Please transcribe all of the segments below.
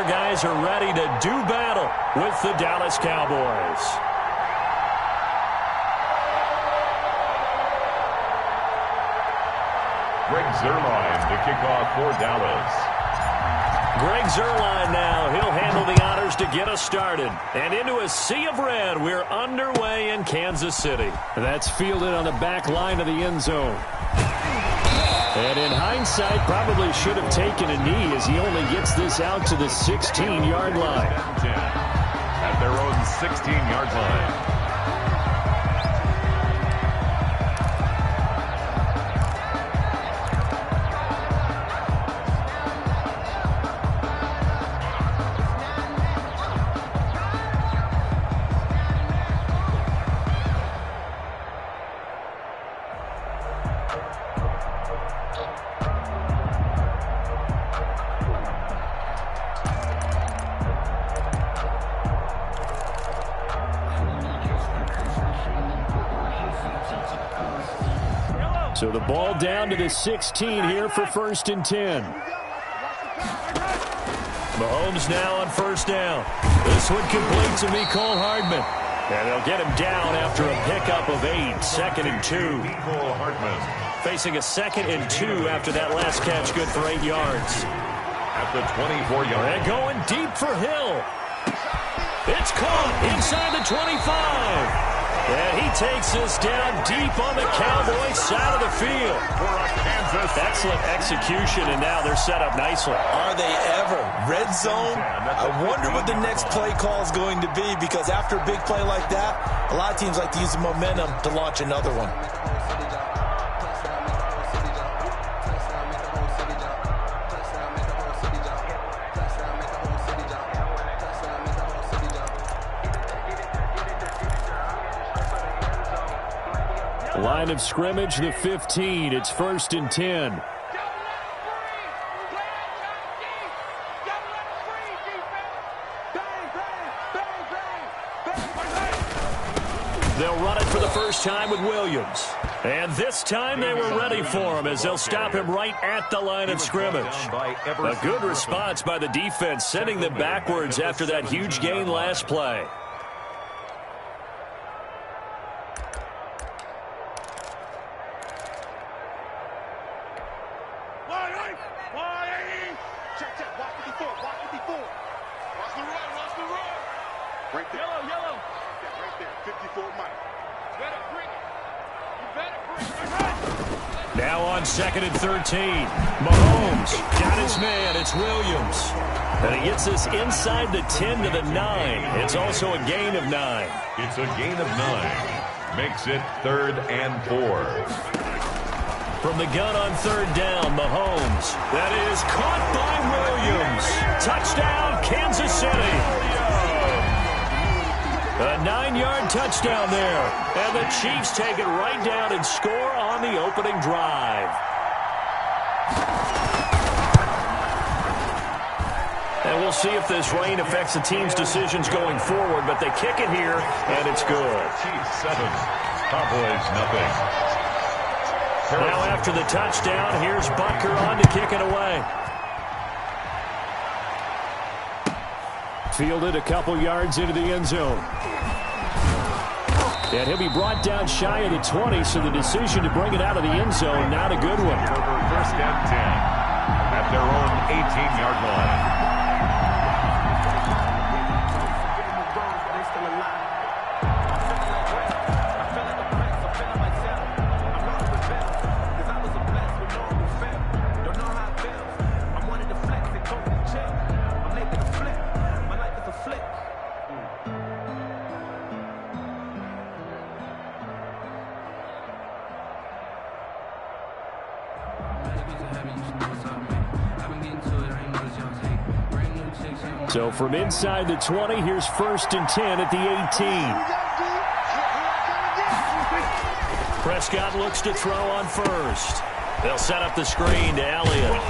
guys are ready to do battle with the Dallas Cowboys. Greg Zuerlein to kick off for Dallas. Greg Zuerlein now. He'll handle the honors to get us started. And into a sea of red, we're underway in Kansas City. That's fielded on the back line of the end zone. And in hindsight, probably should have taken a knee as he only gets this out to the 16-yard line. At their own 16-yard line. So the ball down to the 16 here for 1st and 10. Mahomes now on 1st down. This one complete to Mecole Hardman. And they'll get him down after a pickup of 8. 2nd and 2. Mecole Hardman. Facing a 2nd and 2 after that last catch, good for 8 yards. At the 24-yard. And going deep for Hill. It's caught inside the 25. And he takes this down deep on the Cowboys side of the field. For a Kansas. Excellent execution, and now they're set up nicely. Are they ever? Red zone? I wonder what the next play call is going to be, because after a big play like that, a lot of teams like to use the momentum to launch another one. Line of scrimmage, the 15. It's 1st and 10. They'll run it for the first time with Williams. And this time they were ready for him as they'll stop him right at the line of scrimmage. A good response by the defense, sending them backwards after that huge gain last play. Now on 2nd and 13. Mahomes got his man. It's Williams. And he gets this inside the 10 to the 9. It's also a gain of 9. It's a gain of 9. Makes it 3rd and 4. From the gun on 3rd down, Mahomes. That is caught by Williams. Touchdown, Kansas City. A 9-yard touchdown there. And the Chiefs take it right down and score on the opening drive. And we'll see if this rain affects the team's decisions going forward, but they kick it here, and it's good. Chiefs 7, Cowboys nothing. Now after the touchdown, here's Butker on to kick it away. Fielded a couple yards into the end zone. And he'll be brought down shy of the 20, so the decision to bring it out of the end zone, not a good one. 1st and 10 at their own 18-yard line. So from inside the 20, here's 1st and 10 at the 18. Prescott looks to throw on 1st. They'll set up the screen to Elliott.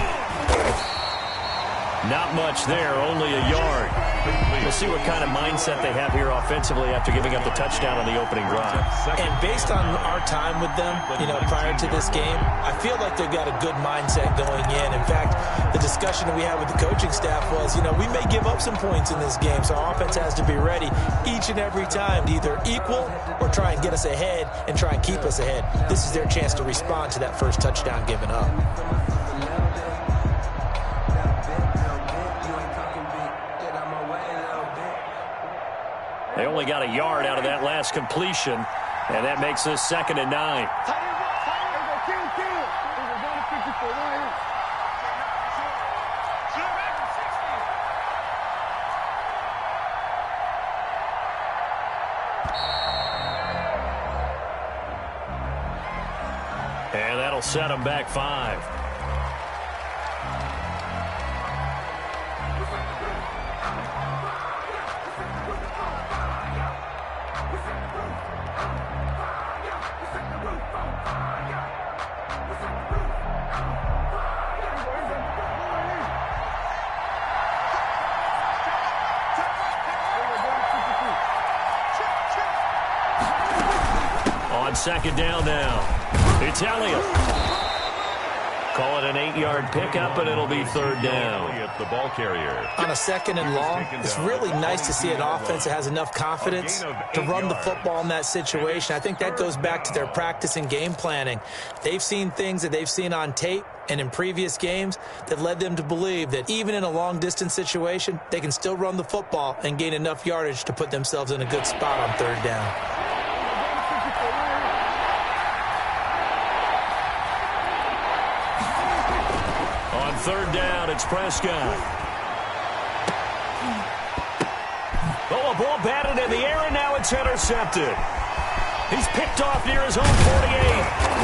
Not much there, only a yard. We'll see what kind of mindset they have here offensively after giving up the touchdown on the opening drive. And based on our time with them, prior to this game, I feel like they've got a good mindset going in. In fact, the discussion that we had with the coaching staff was, we may give up some points in this game, so our offense has to be ready each and every time to either equal or try and get us ahead and try and keep us ahead. This is their chance to respond to that first touchdown given up. They only got a yard out of that last completion, and that makes this 2nd and 9. And that'll set them back 5. On 2nd down now, it's Elliott. Call it an 8-yard pickup, and it'll be 3rd down. The ball carrier. On a 2nd and long, it's really nice to see an offense that has enough confidence to run the football in that situation. I think that goes back to their practice and game planning. They've seen things that they've seen on tape and in previous games that led them to believe that even in a long-distance situation, they can still run the football and gain enough yardage to put themselves in a good spot on 3rd down. On 3rd down, it's Prescott. Oh, a ball batted in the air, and now it's intercepted. He's picked off near his own 48.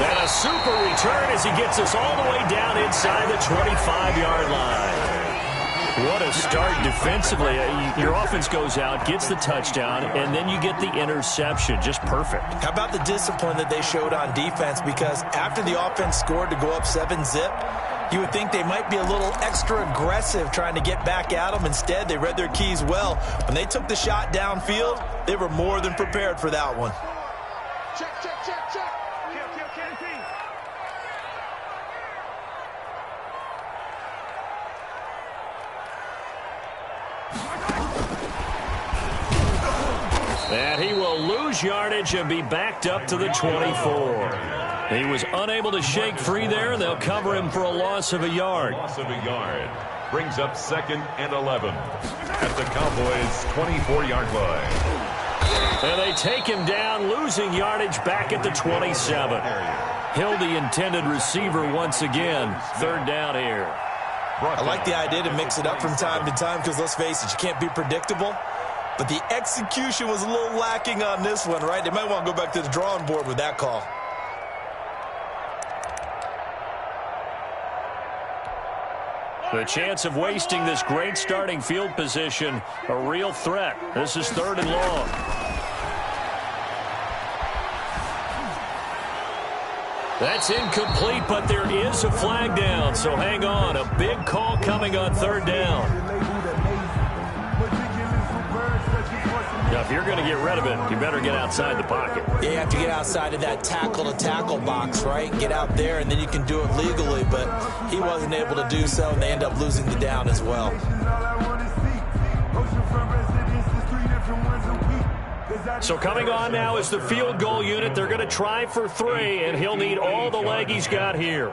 And a super return as he gets us all the way down inside the 25-yard line. What a start defensively. Your offense goes out, gets the touchdown, and then you get the interception. Just perfect. How about the discipline that they showed on defense? Because after the offense scored to go up 7-zip, you would think they might be a little extra aggressive trying to get back at them. Instead, they read their keys well. When they took the shot downfield, they were more than prepared for that one. Check, check, check, check. And he will lose yardage and be backed up to the 24. He was unable to shake free there, and they'll cover him for a loss of a yard. Loss of a yard. Brings up 2nd and 11 at the Cowboys' 24-yard line. And they take him down, losing yardage back at the 27. Hill, the intended receiver once again. 3rd down here. I like the idea to mix it up from time to time because, let's face it, you can't be predictable. But the execution was a little lacking on this one, right? They might want to go back to the drawing board with that call. The chance of wasting this great starting field position, a real threat. This is 3rd and long. That's incomplete, but there is a flag down, so hang on. A big call coming on 3rd down. Now, if you're going to get rid of it, you better get outside the pocket. Yeah, you have to get outside of that tackle-to-tackle box, right? Get out there, and then you can do it legally. But he wasn't able to do so, and they end up losing the down as well. So coming on now is the field goal unit. They're going to try for 3, and he'll need all the leg he's got here.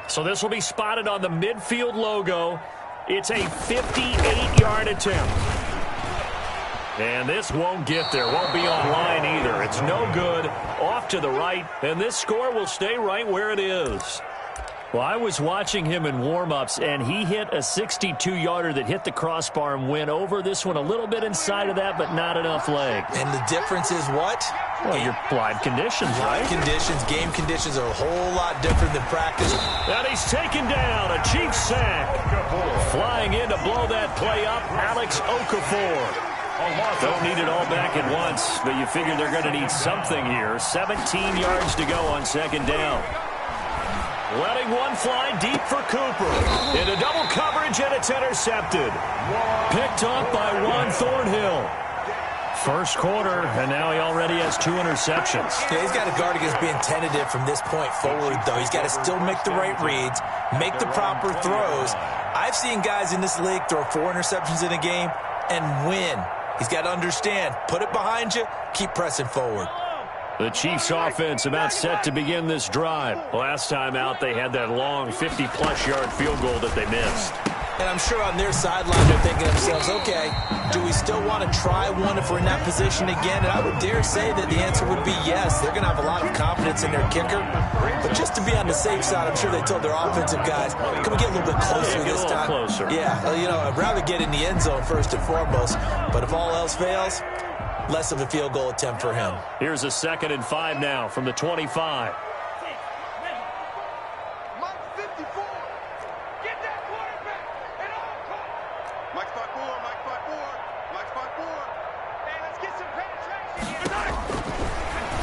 So this will be spotted on the midfield logo. It's a 58-yard attempt. And this won't get there. Won't be online either. It's no good. Off to the right. And this score will stay right where it is. Well, I was watching him in warm-ups, and he hit a 62-yarder that hit the crossbar and went over. This one a little bit inside of that, but not enough leg. And the difference is what? Well, your live conditions, right? Live conditions, game conditions are a whole lot different than practice. And he's taken down. A Chiefs sack. Flying in to blow that play up, Alex Okafor. Don't need it all back at once, but you figure they're going to need something here. 17 yards to go on 2nd down. Letting one fly deep for Cooper. Into double coverage, and it's intercepted. Picked up by Juan Thornhill. First quarter, and now he already has 2 interceptions. Yeah, he's got to guard against being tentative from this point forward, though. He's got to still make the right reads, make the proper throws. I've seen guys in this league throw 4 interceptions in a game and win. He's got to understand, put it behind you, keep pressing forward. The Chiefs offense about set to begin this drive. Last time out, they had that long 50-plus yard field goal that they missed. And I'm sure on their sideline they're thinking to themselves, okay, do we still want to try one if we're in that position again? And I would dare say that the answer would be yes. They're going to have a lot of confidence in their kicker. But just to be on the safe side, I'm sure they told their offensive guys, can we get a little bit closer this time? Closer. Yeah, you know, I'd rather get in the end zone first and foremost. But if all else fails, less of a field goal attempt for him. Here's a 2nd and 5 now from the 25.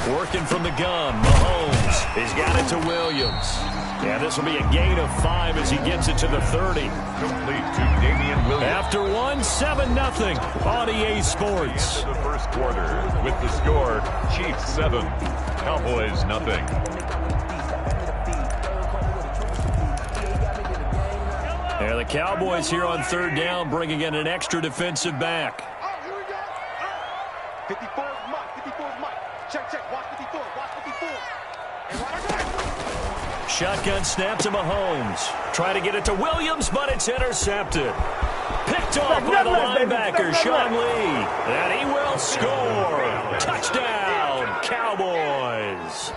Working from the gun, Mahomes. He's got it to Williams. Yeah, this will be a gain of 5 as he gets it to the 30. Complete to Damian Williams. After 1, 7-0 on EA Sports. The first quarter with the score, Chiefs 7, Cowboys 0. Yeah, the Cowboys here on 3rd down, bringing in an extra defensive back. Oh, here we go. 54 is Mike. 54 is Mike. Check, check. Watch 54. Watch 54. And right. Shotgun snap to Mahomes. Try to get it to Williams, but it's intercepted. Picked off by the linebacker, Sean Lee. And he will score. Touchdown, Cowboys.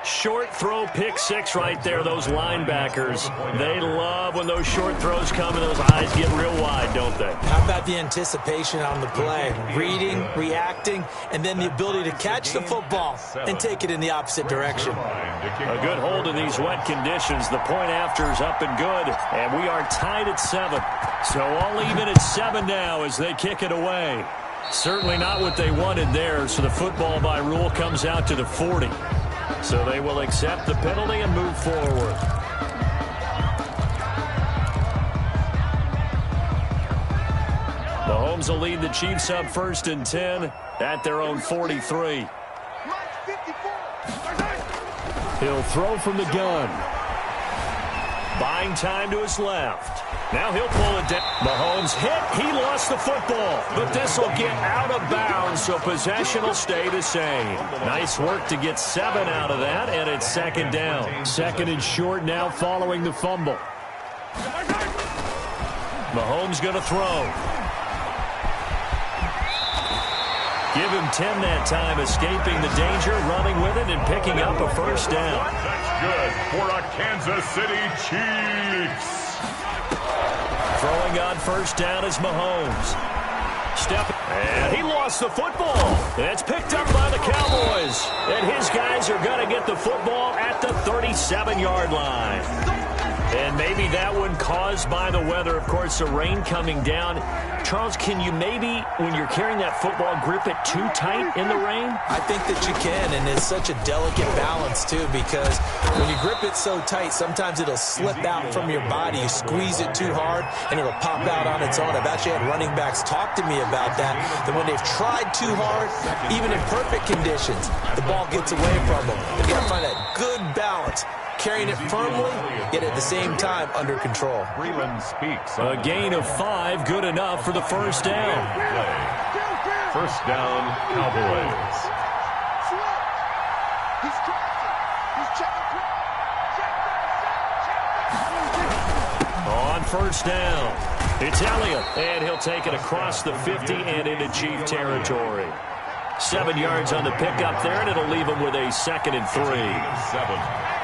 Short throw, pick 6 right there, those linebackers. They love when those short throws come and those eyes get real wide, don't they? How about the anticipation on the play? Reading, reacting, and then the ability to catch the football and take it in the opposite direction. A good hold in these wet conditions. The point after is up and good, and we are tied at 7. So all even at 7 now as they kick it away. Certainly not what they wanted there, so the football by rule comes out to the 40. So they will accept the penalty and move forward. Mahomes will lead the Chiefs up 1st and 10 at their own 43. He'll throw from the gun. Buying time to his left. Now he'll pull it down. Mahomes hit. He lost the football. But this will get out of bounds, so possession will stay the same. Nice work to get 7 out of that, and it's 2nd down. 2nd and short now following the fumble. Mahomes going to throw. Give him 10 that time, escaping the danger, running with it, and picking up a 1st down. That's good for a Kansas City Chiefs. Throwing on 1st down is Mahomes. And he lost the football. It's picked up by the Cowboys. And his guys are going to get the football at the 37-yard line. And maybe that one caused by the weather. Of course, the rain coming down. Charles, can you maybe, when you're carrying that football, grip it too tight in the rain? I think that you can, and it's such a delicate balance, too, because when you grip it so tight, sometimes it'll slip out from your body. You squeeze it too hard, and it'll pop out on its own. I've actually had running backs talk to me about that when they've tried too hard, even in perfect conditions, the ball gets away from them. You've got to find that good balance. Carrying it firmly, yet at the same time under control. Freeland speaks. A gain of 5, good enough for the 1st down. 1st down, Cowboys. On 1st down, it's Elliott, and he'll take it across the 50 and into Chief territory. 7 yards on the pickup there, and it'll leave him with a 2nd and 3. 7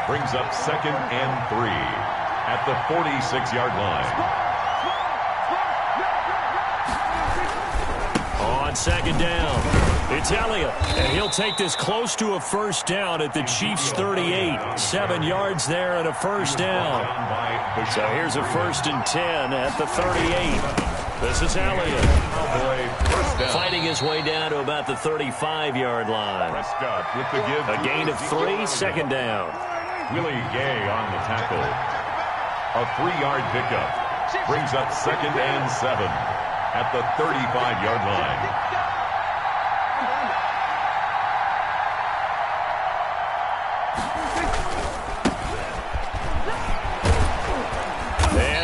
brings up 2nd and 3 at the 46-yard line. On 2nd down, it's Elliott, and he'll take this close to a 1st down at the Chiefs' 38. 7 yards there and a 1st down. So here's a 1st and 10 at the 38. This is Elliott fighting his way down to about the 35-yard line. Prescott with the give. A gain of 3, 2nd down. Willie Gay on the tackle. A 3-yard pickup brings up 2nd and 7 at the 35-yard line.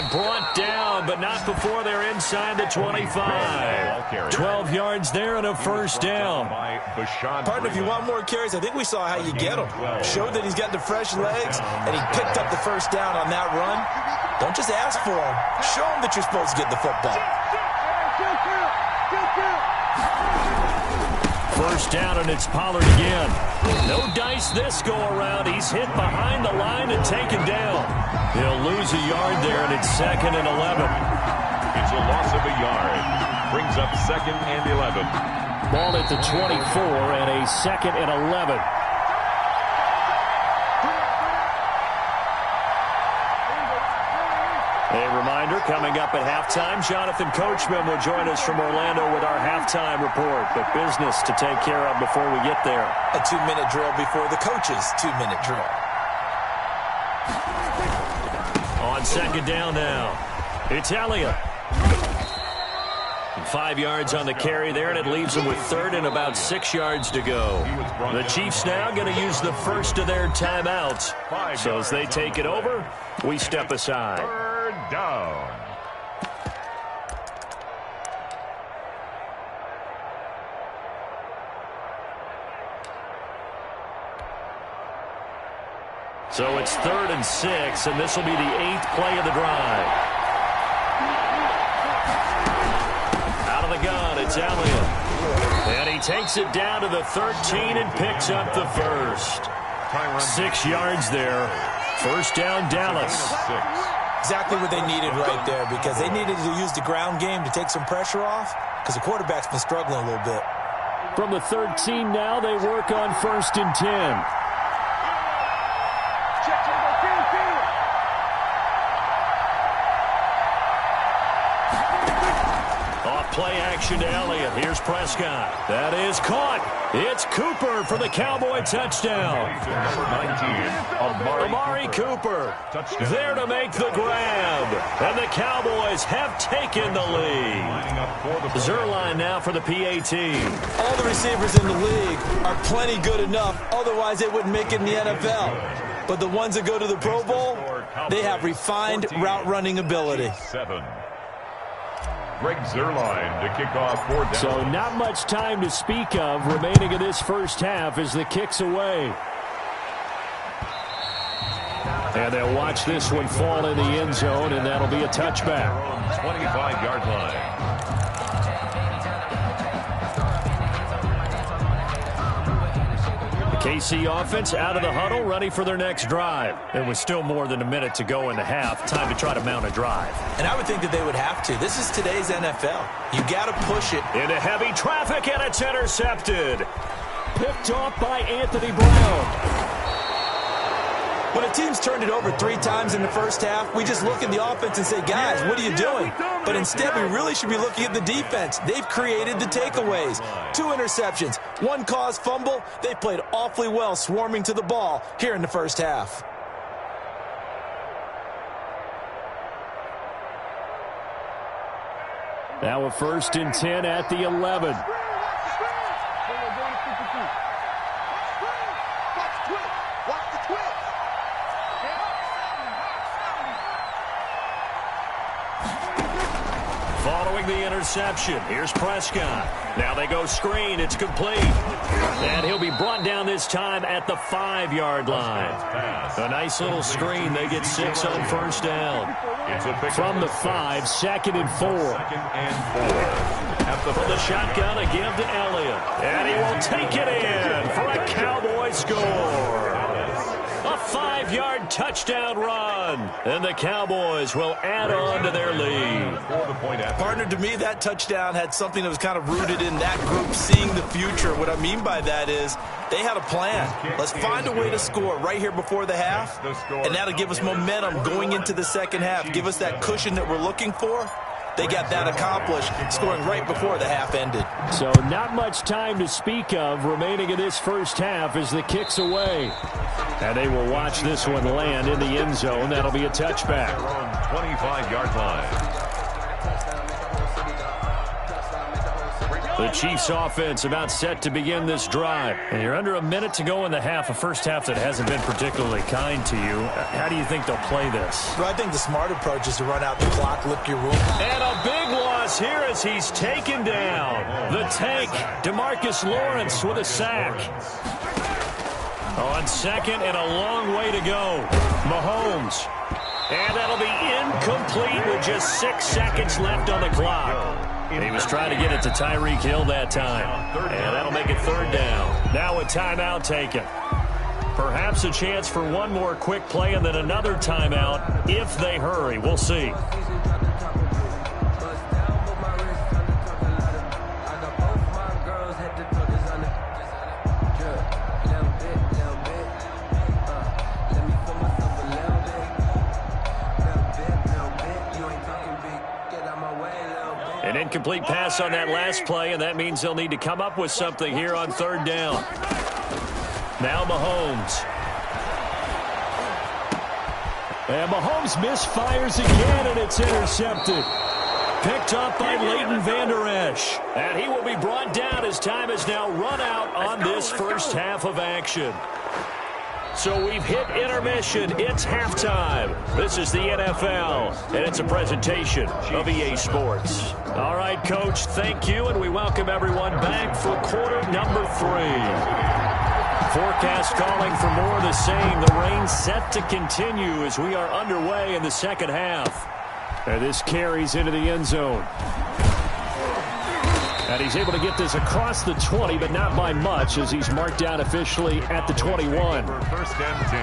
Brought down, but not before they're inside the 25. 12 yards there and a first down. Partner, if you want more carries, I think we saw how you get them. Showed that he's got the fresh legs, and he picked up the first down on that run. Don't just ask for him. Show him that you're supposed to get the football. First down, and it's Pollard again. No dice this go-around. He's hit behind the line and taken down. He'll lose a yard there, and it's 2nd and 11. It's a loss of a yard. Brings up 2nd and 11. Ball at the 24 and a 2nd and 11. A reminder, coming up at halftime, Jonathan Coachman will join us from Orlando with our halftime report. But business to take care of before we get there. A 2-minute drill before the coach's 2-minute drill. On 2nd down now, it's Elliott. 5 yards on the carry there, and it leaves them with 3rd and about 6 yards to go. The Chiefs now going to use the first of their timeouts. So as they take it over, we step aside. 3rd down. So it's 3rd and 6, and this will be the 8th play of the drive. Out of the gun, it's Elliott. And he takes it down to the 13 and picks up the first. 6 yards there. First down, Dallas. Exactly what they needed right there, because they needed to use the ground game to take some pressure off, because the quarterback's been struggling a little bit. From the 13 now, they work on 1st and 10. Play action to Elliott. Here's Prescott. That is caught. It's Cooper for the Cowboy touchdown. Number 19, Amari Cooper there to make the grab. And the Cowboys have taken the lead. Zerline now for the PAT. All the receivers in the league are plenty good enough. Otherwise, they wouldn't make it in the NFL. But the ones that go to the Pro Bowl, they have refined route running ability. Greg Zerline to kick off 4th down. So not much time to speak of remaining in this first half as the kick's away. And they'll watch this one fall in the end zone, and that'll be a touchback. 25-yard line. KC offense out of the huddle, ready for their next drive. There was still more than a minute to go in the half. Time to try to mount a drive. And I would think that they would have to. This is today's NFL. You got to push it. Into heavy traffic, and it's intercepted. Picked off by Anthony Brown. When a team's turned it over 3 times in the first half, we just look at the offense and say, guys, what are you doing? But instead, we really should be looking at the defense. They've created the takeaways. 2 interceptions, 1 caused fumble. They played awfully well swarming to the ball here in the first half. Now a 1st and 10 at the 11. Following the interception, here's Prescott. Now they go screen. It's complete. And he'll be brought down this time at the 5-yard line. A nice little screen. They get 6 on first down. From the 5, 2nd and 4. 2nd and 4. From the shotgun, a give to Elliott. And he will take it in for a Cowboy score. A 5-yard touchdown run. And the Cowboys will add on to their lead. Partner, to me, that touchdown had something that was kind of rooted in that group seeing the future. What I mean by that is they had a plan. Let's find a way to score right here before the half, and that'll give us momentum going into the second half. Give us that cushion that we're looking for, they got that accomplished, scoring right before the half ended. So not much time to speak of remaining in this first half as the kick's away. And they will watch this one land in the end zone. That'll be a touchback. 25-yard line. The Chiefs offense about set to begin this drive. And you're under a minute to go in the half, a first half that hasn't been particularly kind to you. How do you think they'll play this? Well, I think the smart approach is to run out the clock, lick your wound. And a big loss here as he's taken down. The tank, DeMarcus Lawrence with a sack. On second and a long way to go. Mahomes. And that'll be incomplete with just 6 seconds left on the clock. He was trying to get it to Tyreek Hill that time. And that'll make it third down. Now a timeout taken. Perhaps a chance for one more quick play and then another timeout if they hurry. We'll see. An incomplete pass on that last play, and that means they'll need to come up with something here on third down. Now Mahomes. And Mahomes misfires again, and it's intercepted. Picked up by Leighton Vander Esch. And he will be brought down as time has now run out on this first half of action. So we've hit intermission. It's halftime. This is the NFL, and it's a presentation of EA Sports. All right, Coach, thank you, and we welcome everyone back for quarter number 3. Forecast calling for more of the same. The rain set to continue as we are underway in the second half. And this carries into the end zone. And he's able to get this across the 20, but not by much, as he's marked down officially at the 21. First and 10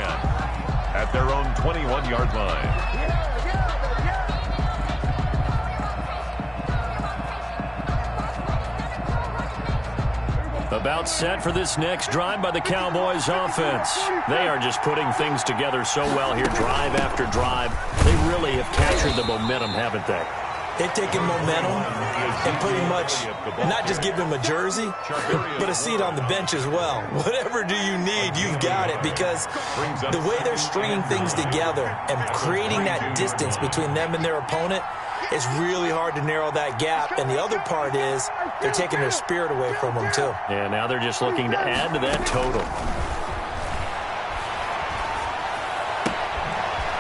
at their own 21-yard line. About set for this next drive by the Cowboys offense. They are just putting things together so well here, drive after drive. They really have captured the momentum, haven't they? They've taken momentum and pretty much not just give him a jersey, but a seat on the bench as well. Whatever do you need, you've got it, because the way they're stringing things together and creating that distance between them and their opponent, it's really hard to narrow that gap. And the other part is they're taking their spirit away from them, too. And now they're just looking to add to that total.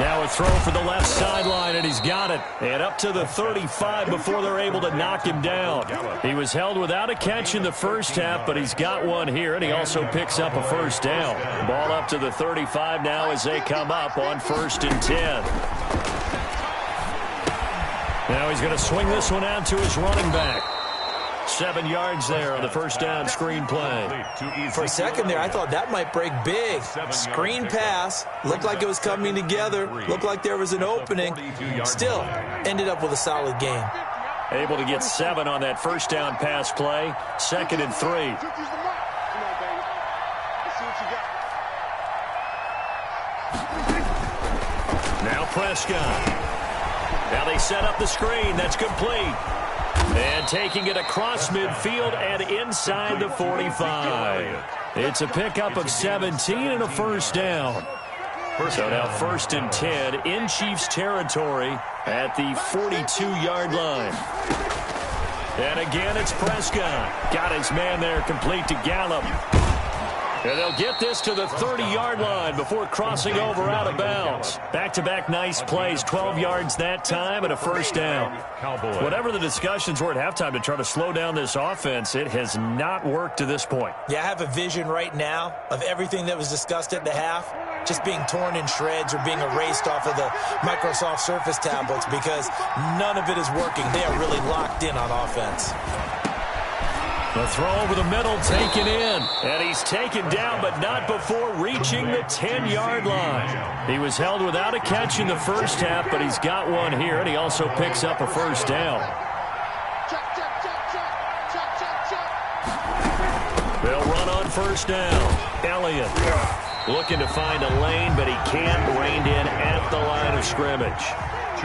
Now a throw for the left sideline, and he's got it. And up to the 35 before they're able to knock him down. He was held without a catch in the first half, but he's got one here, and he also picks up a first down. Ball up to the 35 now as they come up on 1st and 10. Now he's going to swing this one out to his running back. 7 yards there on the first down screen play. For a second there, I thought that might break big. Screen pass. Looked like it was coming together. Looked like there was an opening. Still, ended up with a solid game. Able to get 7 on that first down pass play. 2nd and 3. Now Prescott. Now they set up the screen. That's complete. And taking it across midfield and inside the 45. It's a pickup of 17 and a first down. So now 1st and 10 in Chiefs territory at the 42-yard line. And again, it's Prescott. Got his man there, complete to Gallup. And they'll get this to the 30-yard line before crossing over out of bounds. Back-to-back nice plays, 12 yards that time and a first down. Whatever the discussions were at halftime to try to slow down this offense, it has not worked to this point. Yeah, I have a vision right now of everything that was discussed at the half just being torn in shreds or being erased off of the Microsoft Surface tablets, because none of it is working. They are really locked in on offense. The throw over the middle taken in. And he's taken down, but not before reaching the 10-yard line. He was held without a catch in the first half, but he's got one here, and he also picks up a first down. They'll run on first down. Elliott looking to find a lane, but he can't. Reined in at the line of scrimmage.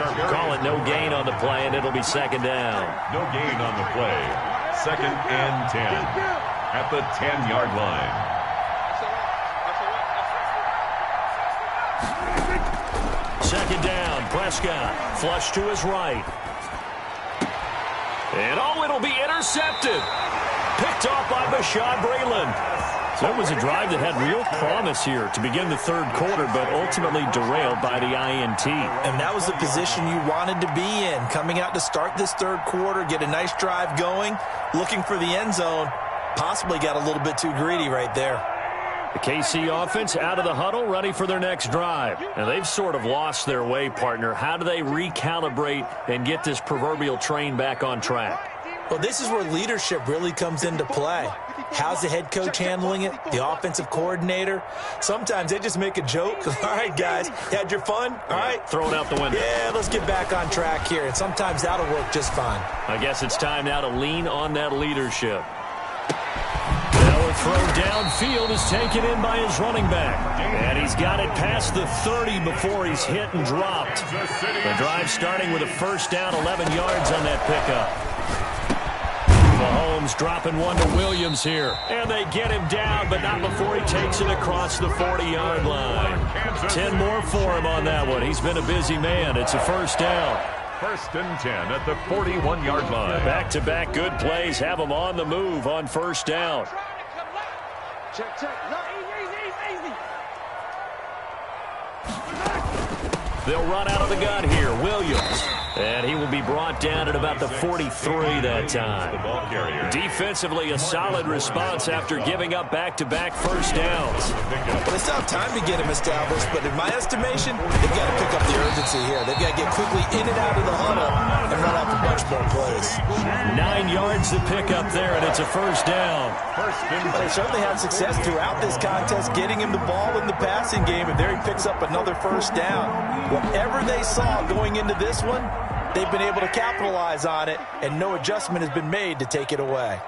Call it no gain on the play, and it'll be second down. No gain on the play. Second and 10 at the 10-yard line. Second down, Prescott, flush to his right. And oh, it'll be intercepted. Picked off by Bashaud Breeland. So it was a drive that had real promise here to begin the third quarter, but ultimately derailed by the INT. And that was the position you wanted to be in, coming out to start this third quarter, get a nice drive going, looking for the end zone. Possibly got a little bit too greedy right there. The KC offense out of the huddle, ready for their next drive. And they've sort of lost their way, partner. How do they recalibrate and get this proverbial train back on track? Well, this is where leadership really comes into play. How's the head coach handling it? The offensive coordinator? Sometimes they just make a joke. All right, guys, you had your fun? All right. Throw it out the window. Yeah, let's get back on track here. And sometimes that'll work just fine. I guess it's time now to lean on that leadership. Now a throw downfield is taken in by his running back. And he's got it past the 30 before he's hit and dropped. The drive starting with a first down, 11 yards on that pickup. Mahomes dropping one to Williams here. And they get him down, but not before he takes it across the 40-yard line. 10 more for him on that one. He's been a busy man. It's a first down. First and 10 at the 41-yard line. Back-to-back good plays have them on the move on first down. Check, check. No, easy. They'll run out of the gun here. Williams. And he will be brought down at about the 43 that time. Defensively, a solid response after giving up back-to-back first downs. Well, it's not time to get him established, but in my estimation, they've got to pick up the urgency here. They've got to get quickly in and out of the huddle and run off a bunch more plays. 9 yards to pick up there, and it's a first down. But they certainly had success throughout this contest, getting him the ball in the passing game, and there he picks up another first down. Whatever they saw going into this one, they've been able to capitalize on it, and no adjustment has been made to take it away.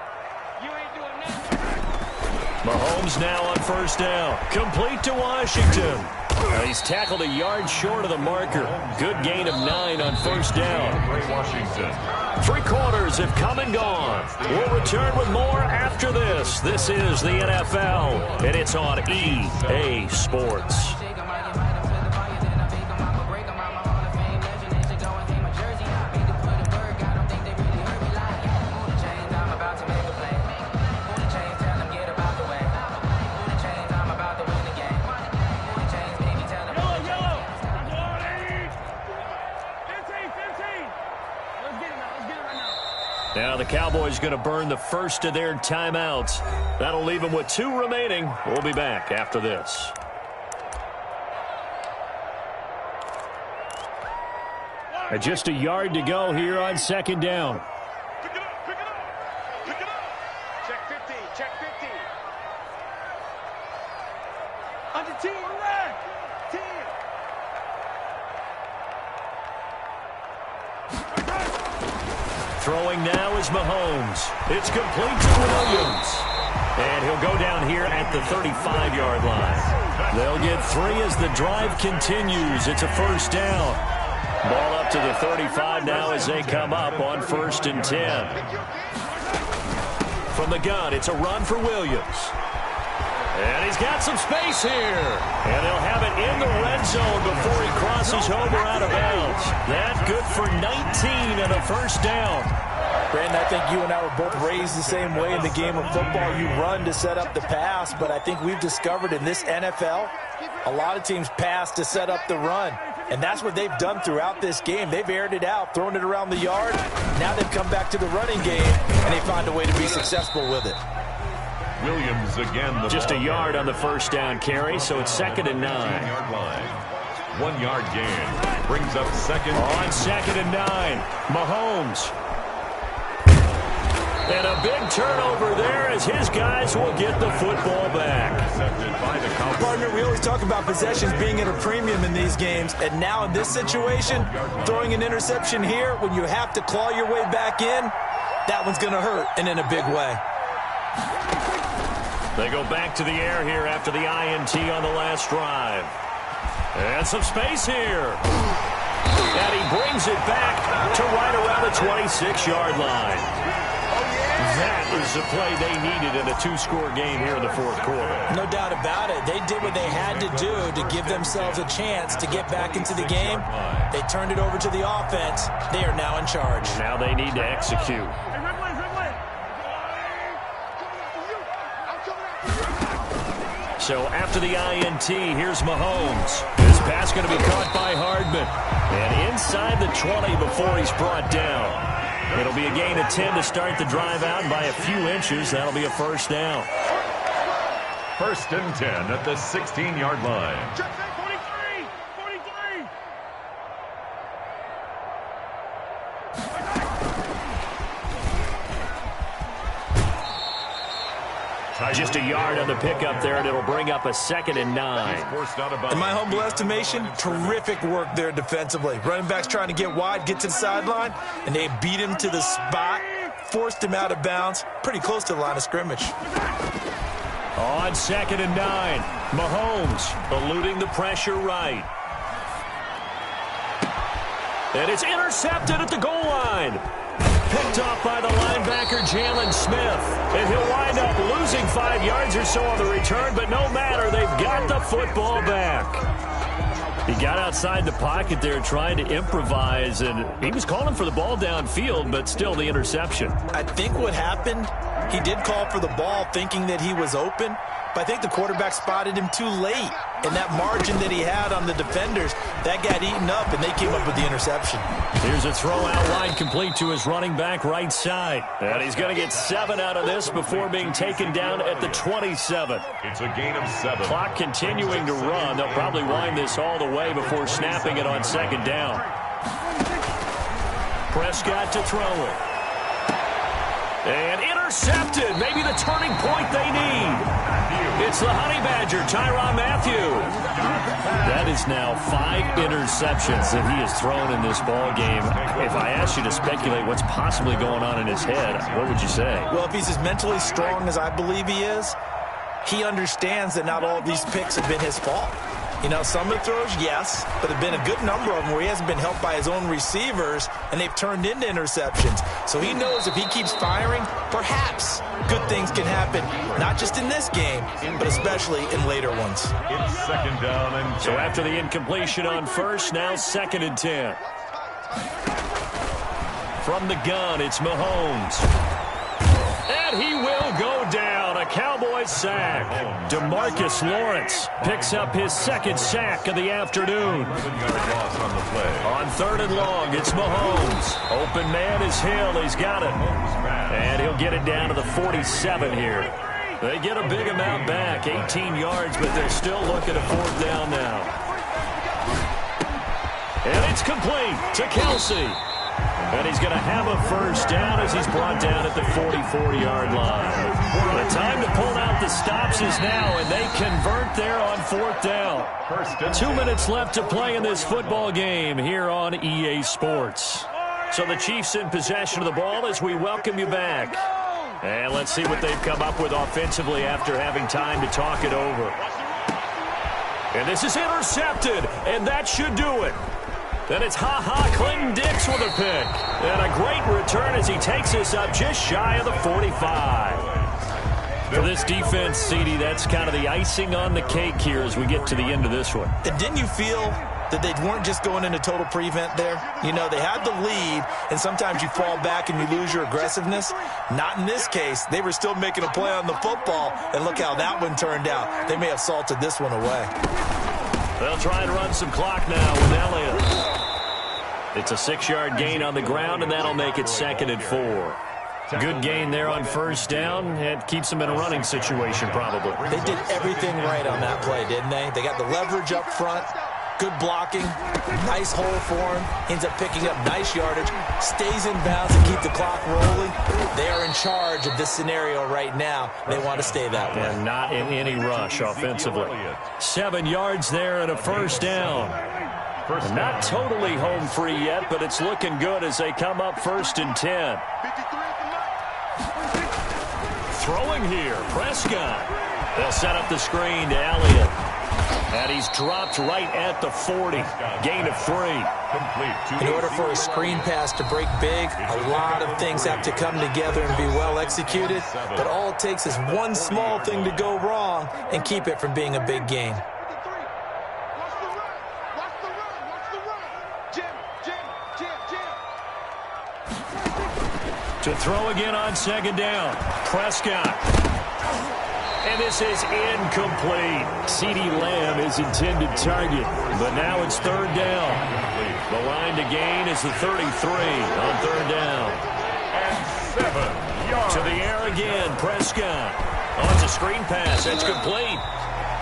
Mahomes now on first down. Complete to Washington. He's tackled a yard short of the marker. Good gain of 9 on first down. Washington. 3 quarters have come and gone. We'll return with more after this. This is the NFL, and it's on EA Sports. Now the Cowboys going to burn the first of their timeouts. That'll leave them with 2 remaining. We'll be back after this. Just a yard to go here on second down. Pick it up. Check 15, check 15. Under 10, right. 10. Throwing now is Mahomes. It's complete to Williams. And he'll go down here at the 35-yard line. They'll get 3 as the drive continues. It's a first down. Ball up to the 35 now as they come up on first and 10. From the gun, it's a run for Williams. And he's got some space here. And they'll have it in the red zone before he crosses over out of bounds. That's good for 19 and a first down. Brandon, I think you and I were both raised the same way in the game of football. You run to set up the pass, but I think we've discovered in this NFL, a lot of teams pass to set up the run. And that's what they've done throughout this game. They've aired it out, thrown it around the yard. Now they've come back to the running game, and they find a way to be successful with it. Williams again. Just a yard on the first down carry, so it's second and 9. 9-yard line. 1 yard gain. Brings up second. On second and 9, Mahomes. And a big turnover there as his guys will get the football back. Partner, we always talk about possessions being at a premium in these games, and now in this situation, throwing an interception here when you have to claw your way back in, that one's going to hurt, and in a big way. They go back to the air here after the INT on the last drive. And some space here. And he brings it back to right around the 26-yard line. That is the play they needed in a two-score game here in the fourth quarter. No doubt about it. They did what they had to do to give themselves a chance to get back into the game. They turned it over to the offense. They are now in charge. Now they need to execute. So after the INT, here's Mahomes. This pass going to be caught by Hardman. And inside the 20 before he's brought down. It'll be a gain of 10 to start the drive out, and by a few inches, that'll be a first down. First and 10 at the 16-yard line. Check that, 43! 43! Just a yard on the pickup there, and it'll bring up a 2nd and 9. In my humble estimation, terrific work there defensively. Running backs trying to get wide, get to the sideline, and they beat him to the spot, forced him out of bounds, pretty close to the line of scrimmage. On 2nd and 9, Mahomes eluding the pressure right. And it's intercepted at the goal line. Picked off by the linebacker, Jalen Smith. And he'll wind up losing 5 yards or so on the return, but no matter, they've got the football back. He got outside the pocket there trying to improvise, and he was calling for the ball downfield, but still the interception. I think what happened, he did call for the ball thinking that he was open, but I think the quarterback spotted him too late. And that margin that he had on the defenders, that got eaten up, and they came up with the interception. Here's a throw out wide complete to his running back right side. And he's going to get 7 out of this before being taken down at the 27. It's a gain of 7. Clock continuing to run. They'll probably wind this all the way before snapping it on 2nd down. Prescott to throw it. And intercepted. Maybe the turning point they need. It's the Honey Badger, Tyrann Mathieu. That is now 5 interceptions that he has thrown in this ball game. If I asked you to speculate what's possibly going on in his head, what would you say? Well, if he's as mentally strong as I believe he is, he understands that not all of these picks have been his fault. You know, some of the throws, yes, but there have been a good number of them where he hasn't been helped by his own receivers, and they've turned into interceptions. So he knows if he keeps firing, perhaps good things can happen, not just in this game, but especially in later ones. It's 2nd down and 10. So after the incompletion on first, now 2nd and 10. From the gun, it's Mahomes. And he will go down. A Cowboys sack. DeMarcus Lawrence picks up his 2nd sack of the afternoon. 11-yard loss on the play. On 3rd and long, it's Mahomes. Open man is Hill. He's got it. And he'll get it down to the 47 here. They get a big amount back, 18 yards, but they're still looking at 4th down now. And it's complete to Kelsey. And he's going to have a first down as he's brought down at the 44-yard line. The time to pull out the stops is now, and they convert there on 4th down. 2 minutes left to play in this football game here on EA Sports. So the Chiefs in possession of the ball as we welcome you back. And let's see what they've come up with offensively after having time to talk it over. And this is intercepted, and that should do it. Then it's Clinton Dix with a pick. And a great return as he takes us up just shy of the 45. For this defense, CD, that's kind of the icing on the cake here as we get to the end of this one. And didn't you feel that they weren't just going into total prevent there? You know, they had the lead, and sometimes you fall back and you lose your aggressiveness. Not in this case. They were still making a play on the football, and look how that one turned out. They may have salted this one away. They'll try and run some clock now with Elliott. It's a 6-yard gain on the ground, and that'll make it 2nd and 4. Good gain there on first down. It keeps them in a running situation, probably. They did everything right on that play, didn't they? They got the leverage up front, good blocking, nice hole for him, ends up picking up nice yardage, stays in bounds and keep the clock rolling. They are in charge of this scenario right now. They want to stay that way. And not in any rush offensively. 7 yards there and a first down. Not totally home free yet, but it's looking good as they come up 1st and 10. Throwing here, Prescott. They'll set up the screen to Elliott. And he's dropped right at the 40. Gain of 3. In order for a screen pass to break big, a lot of things have to come together and be well executed. But all it takes is one small thing to go wrong and keep it from being a big gain. To throw again on second down. Prescott. And this is incomplete. CeeDee Lamb is intended target, but now it's third down. The line to gain is the 33 on third down. And 7 yards. To the air again, Prescott. Oh, it's a screen pass. That's complete.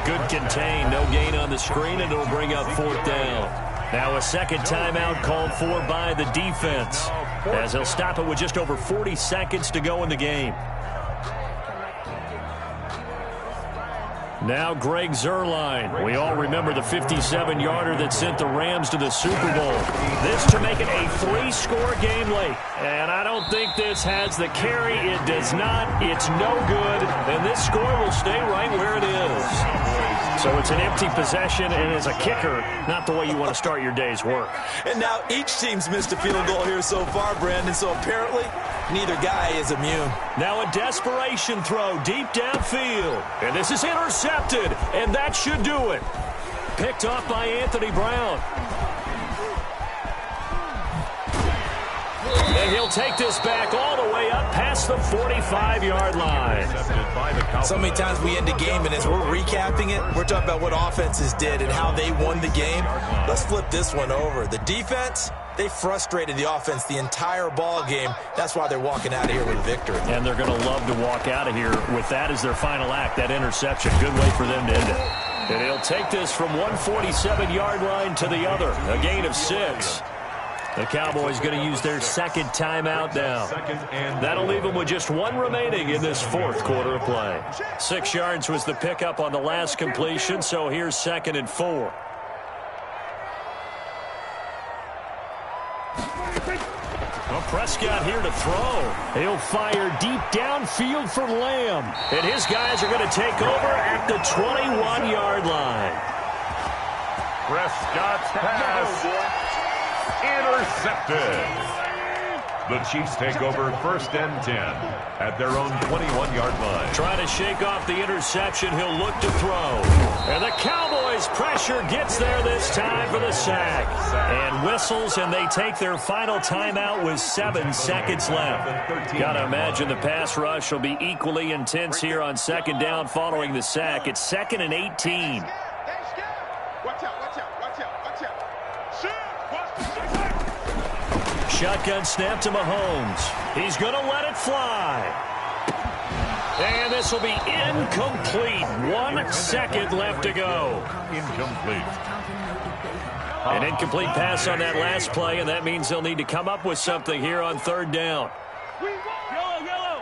Good contain. No gain on the screen, and it'll bring up fourth down. Now a second timeout called for by the defense, as they'll stop it with just over 40 seconds to go in the game. Now Greg Zuerlein. We all remember the 57-yarder that sent the Rams to the Super Bowl. This to make it a 3-score game late. And I don't think this has the carry. It does not. It's no good. And this score will stay right where it is. So it's an empty possession, and as a kicker, not the way you want to start your day's work. And now each team's missed a field goal here so far, Brandon, so apparently neither guy is immune. Now a desperation throw deep downfield. And this is intercepted, and that should do it. Picked off by Anthony Brown. And he'll take this back all the way up past the 45-yard line. So many times we end a game, and as we're recapping it, we're talking about what offenses did and how they won the game. Let's flip this one over. The defense, they frustrated the offense the entire ball game. That's why they're walking out of here with a victory. And they're going to love to walk out of here with that as their final act, that interception. Good way for them to end it. And he'll take this from 147-yard line to the other, a gain of 6. The Cowboys going to use their second timeout now. That'll leave them with just one remaining in this fourth quarter of play. 6 yards was the pickup on the last completion, so here's 2nd and 4. Well, Prescott here to throw. He'll fire deep downfield for Lamb. And his guys are going to take over at the 21-yard line. Prescott's pass. Intercepted. The Chiefs take over 1st and 10 at their own 21-yard line. Trying to shake off the interception. He'll look to throw. And the Cowboys' pressure gets there this time for the sack. And whistles, and they take their final timeout with 7 seconds left. Got to imagine the pass rush will be equally intense here on 2nd down following the sack. It's 2nd and 18. Watch out, watch out, watch out, watch out. Shotgun snap to Mahomes. He's going to let it fly. And this will be incomplete. 1 second left to go. Incomplete. An incomplete pass on that last play, and that means they'll need to come up with something here on 3rd down. Yellow.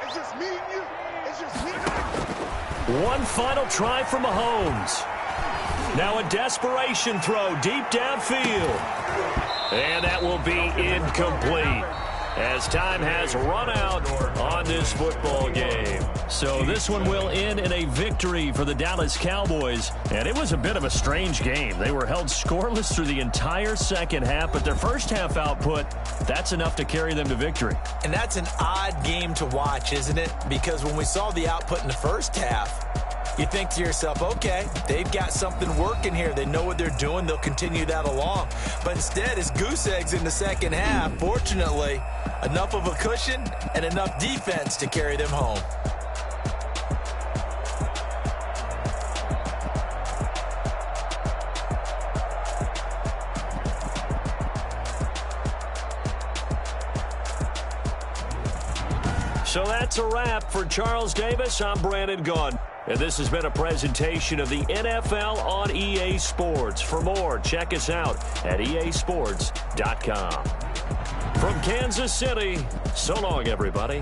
It's just me and you. It's just me and you. One final try for Mahomes. Now a desperation throw deep downfield. And that will be incomplete, as time has run out on this football game. So this one will end in a victory for the Dallas Cowboys. And it was a bit of a strange game. They were held scoreless through the entire second half, but their first half output, that's enough to carry them to victory. And that's an odd game to watch, isn't it? Because when we saw the output in the first half, you think to yourself, okay, they've got something working here. They know what they're doing. They'll continue that along. But instead, it's goose eggs in the second half. Fortunately, enough of a cushion and enough defense to carry them home. So that's a wrap for Charles Davis. I'm Brandon Gaudin. And this has been a presentation of the NFL on EA Sports. For more, check us out at easports.com. From Kansas City, so long, everybody.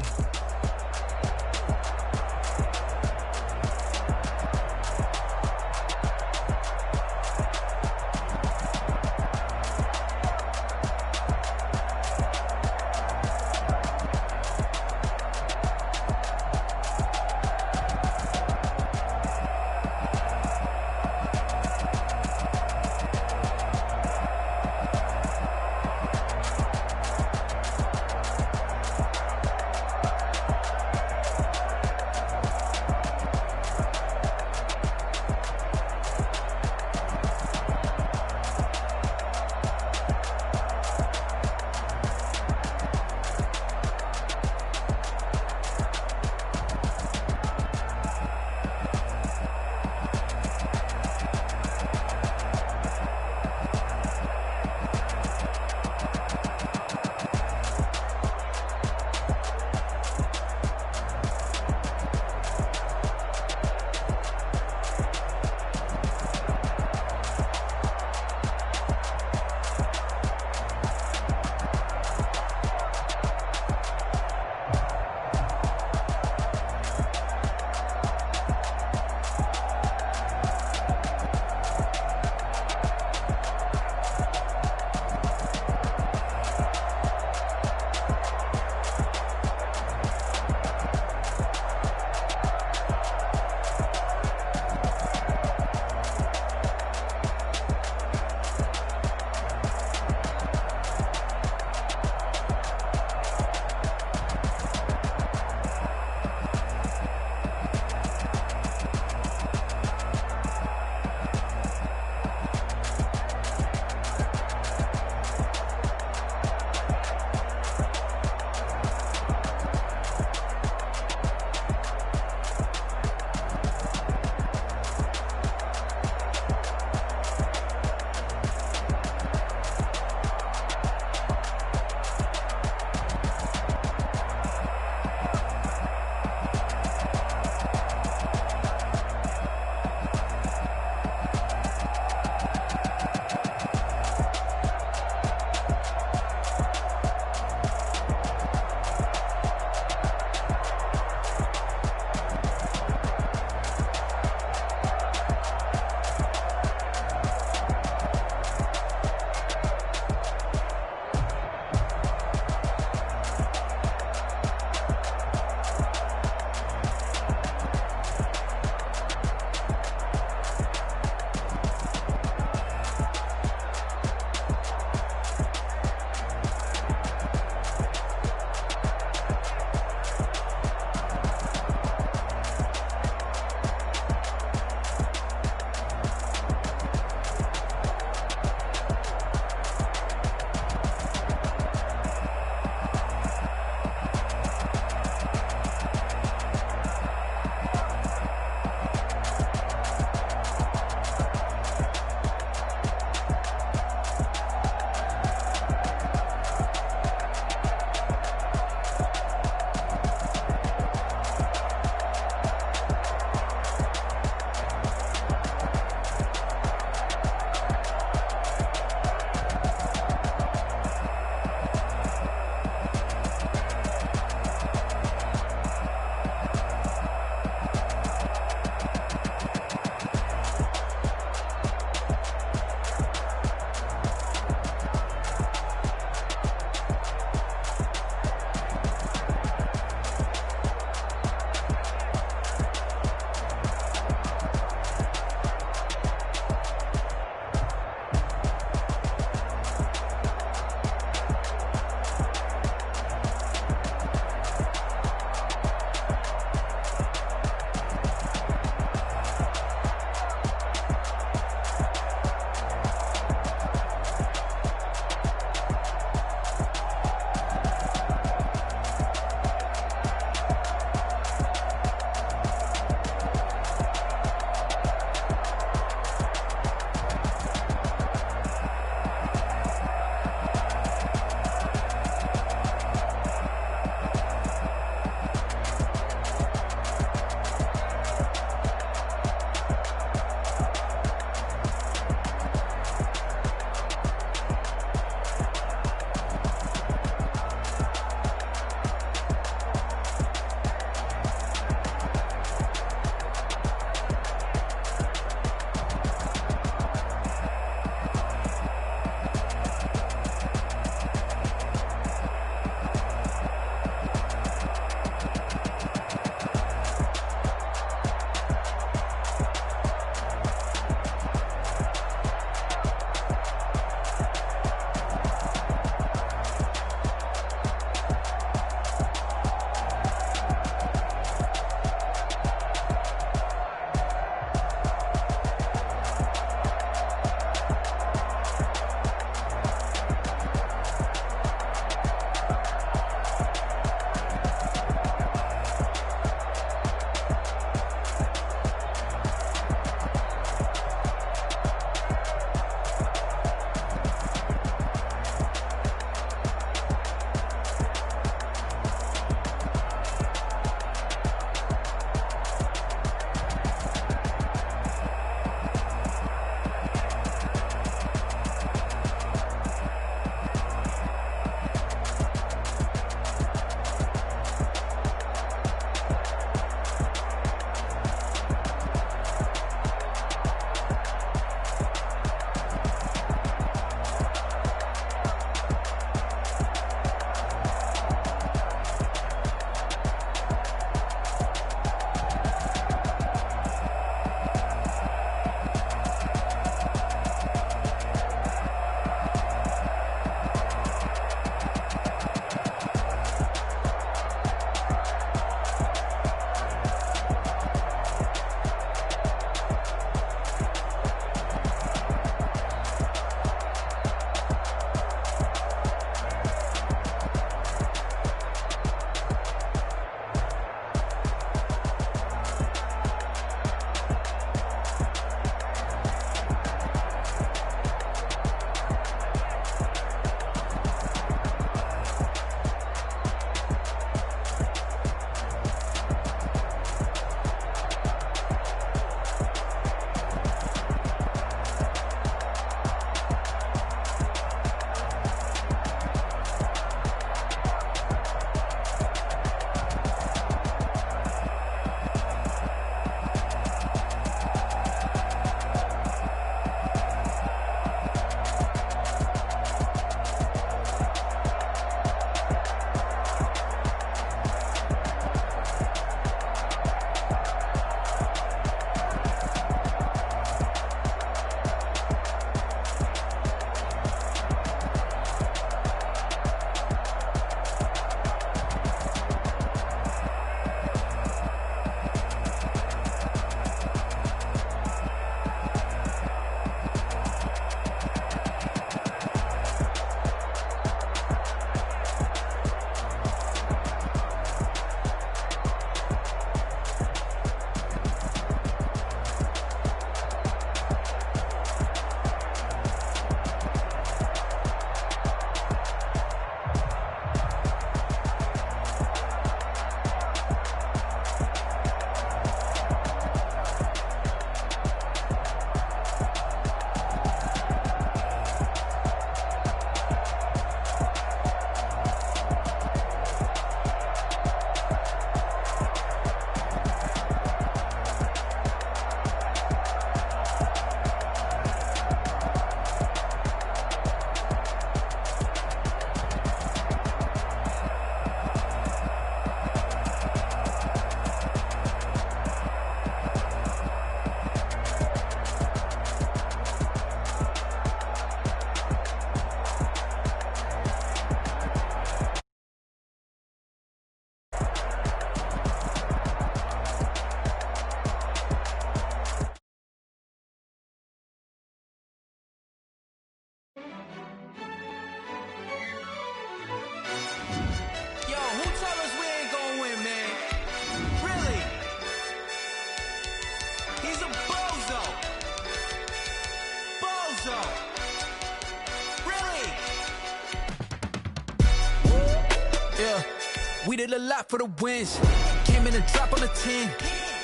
We did a lot for the wins. Came in and drop on the 10.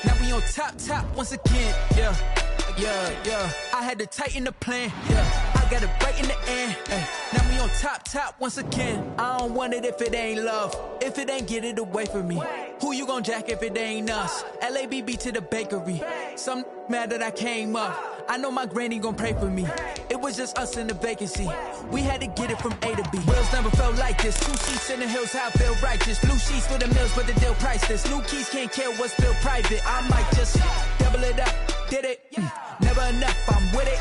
Now we on top once again. Yeah. I had to tighten the plan. Yeah. I got it right in the end. Ay. Now we on top once again. I don't want it if it ain't love. If it ain't, get it away from me. Who you gon' jack if it ain't us? LABB to the bakery. Some mad that I came up. I know my granny gon' pray for me. It was just us in the vacancy. We had to get it from A to B. Wheels never felt like this. 2 sheets in the hills, how I feel righteous. Blue sheets for the mills, but the deal priceless. New keys can't care what's still private. I might just double it up. Did it? Never enough, I'm with it.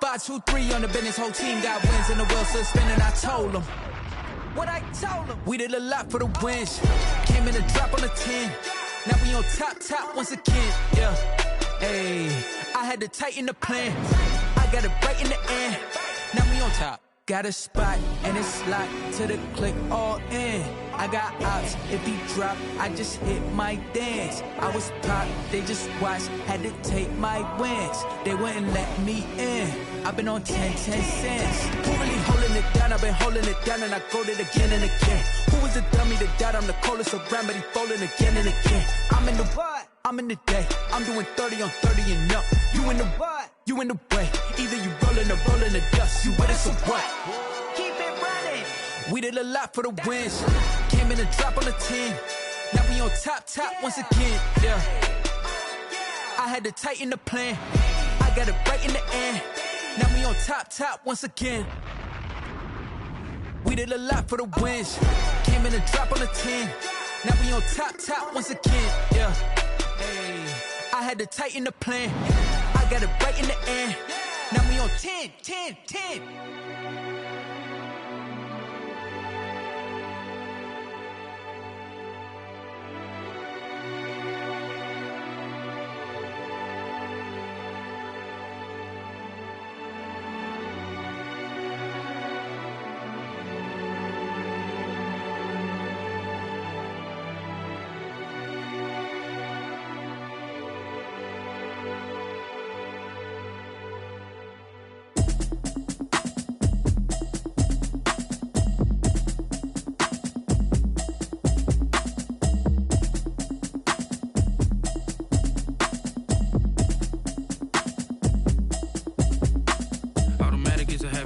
5, 2, 3 on the business. Whole team got wins and the wheels still spinning. I told them what I told them. We did a lot for the wins. Came in and drop on the 10. Now we on top once again. Yeah. Hey, I had to tighten the plan. I got it right in the end. Now we on top. Got a spot and it's locked to the click all in. I got ops, if he drop, I just hit my dance. I was pop, they just watched, had to take my wins. They wouldn't let me in. I've been on 10 cents. Who really holding it down? I've been holding it down and I go it again and again. Who was the dummy that doubt I'm the coldest around, but he folding again and again. I'm in the what? I'm in the day. I'm doing 30 on 30 and up. You in the what? You in the way. Either you rolling or rolling the dust. You with us or what? Keep it running. We did a lot for the wins. Came in and drop on the 10. Now we on top once again. Yeah. I had to tighten the plan. I got it right in the end. Now we on top once again. We did a lot for the wins. Came in and drop on the 10. Now we on top once again. Yeah. Hey, I had to tighten the plan. I got it right in the end. Now we on 10.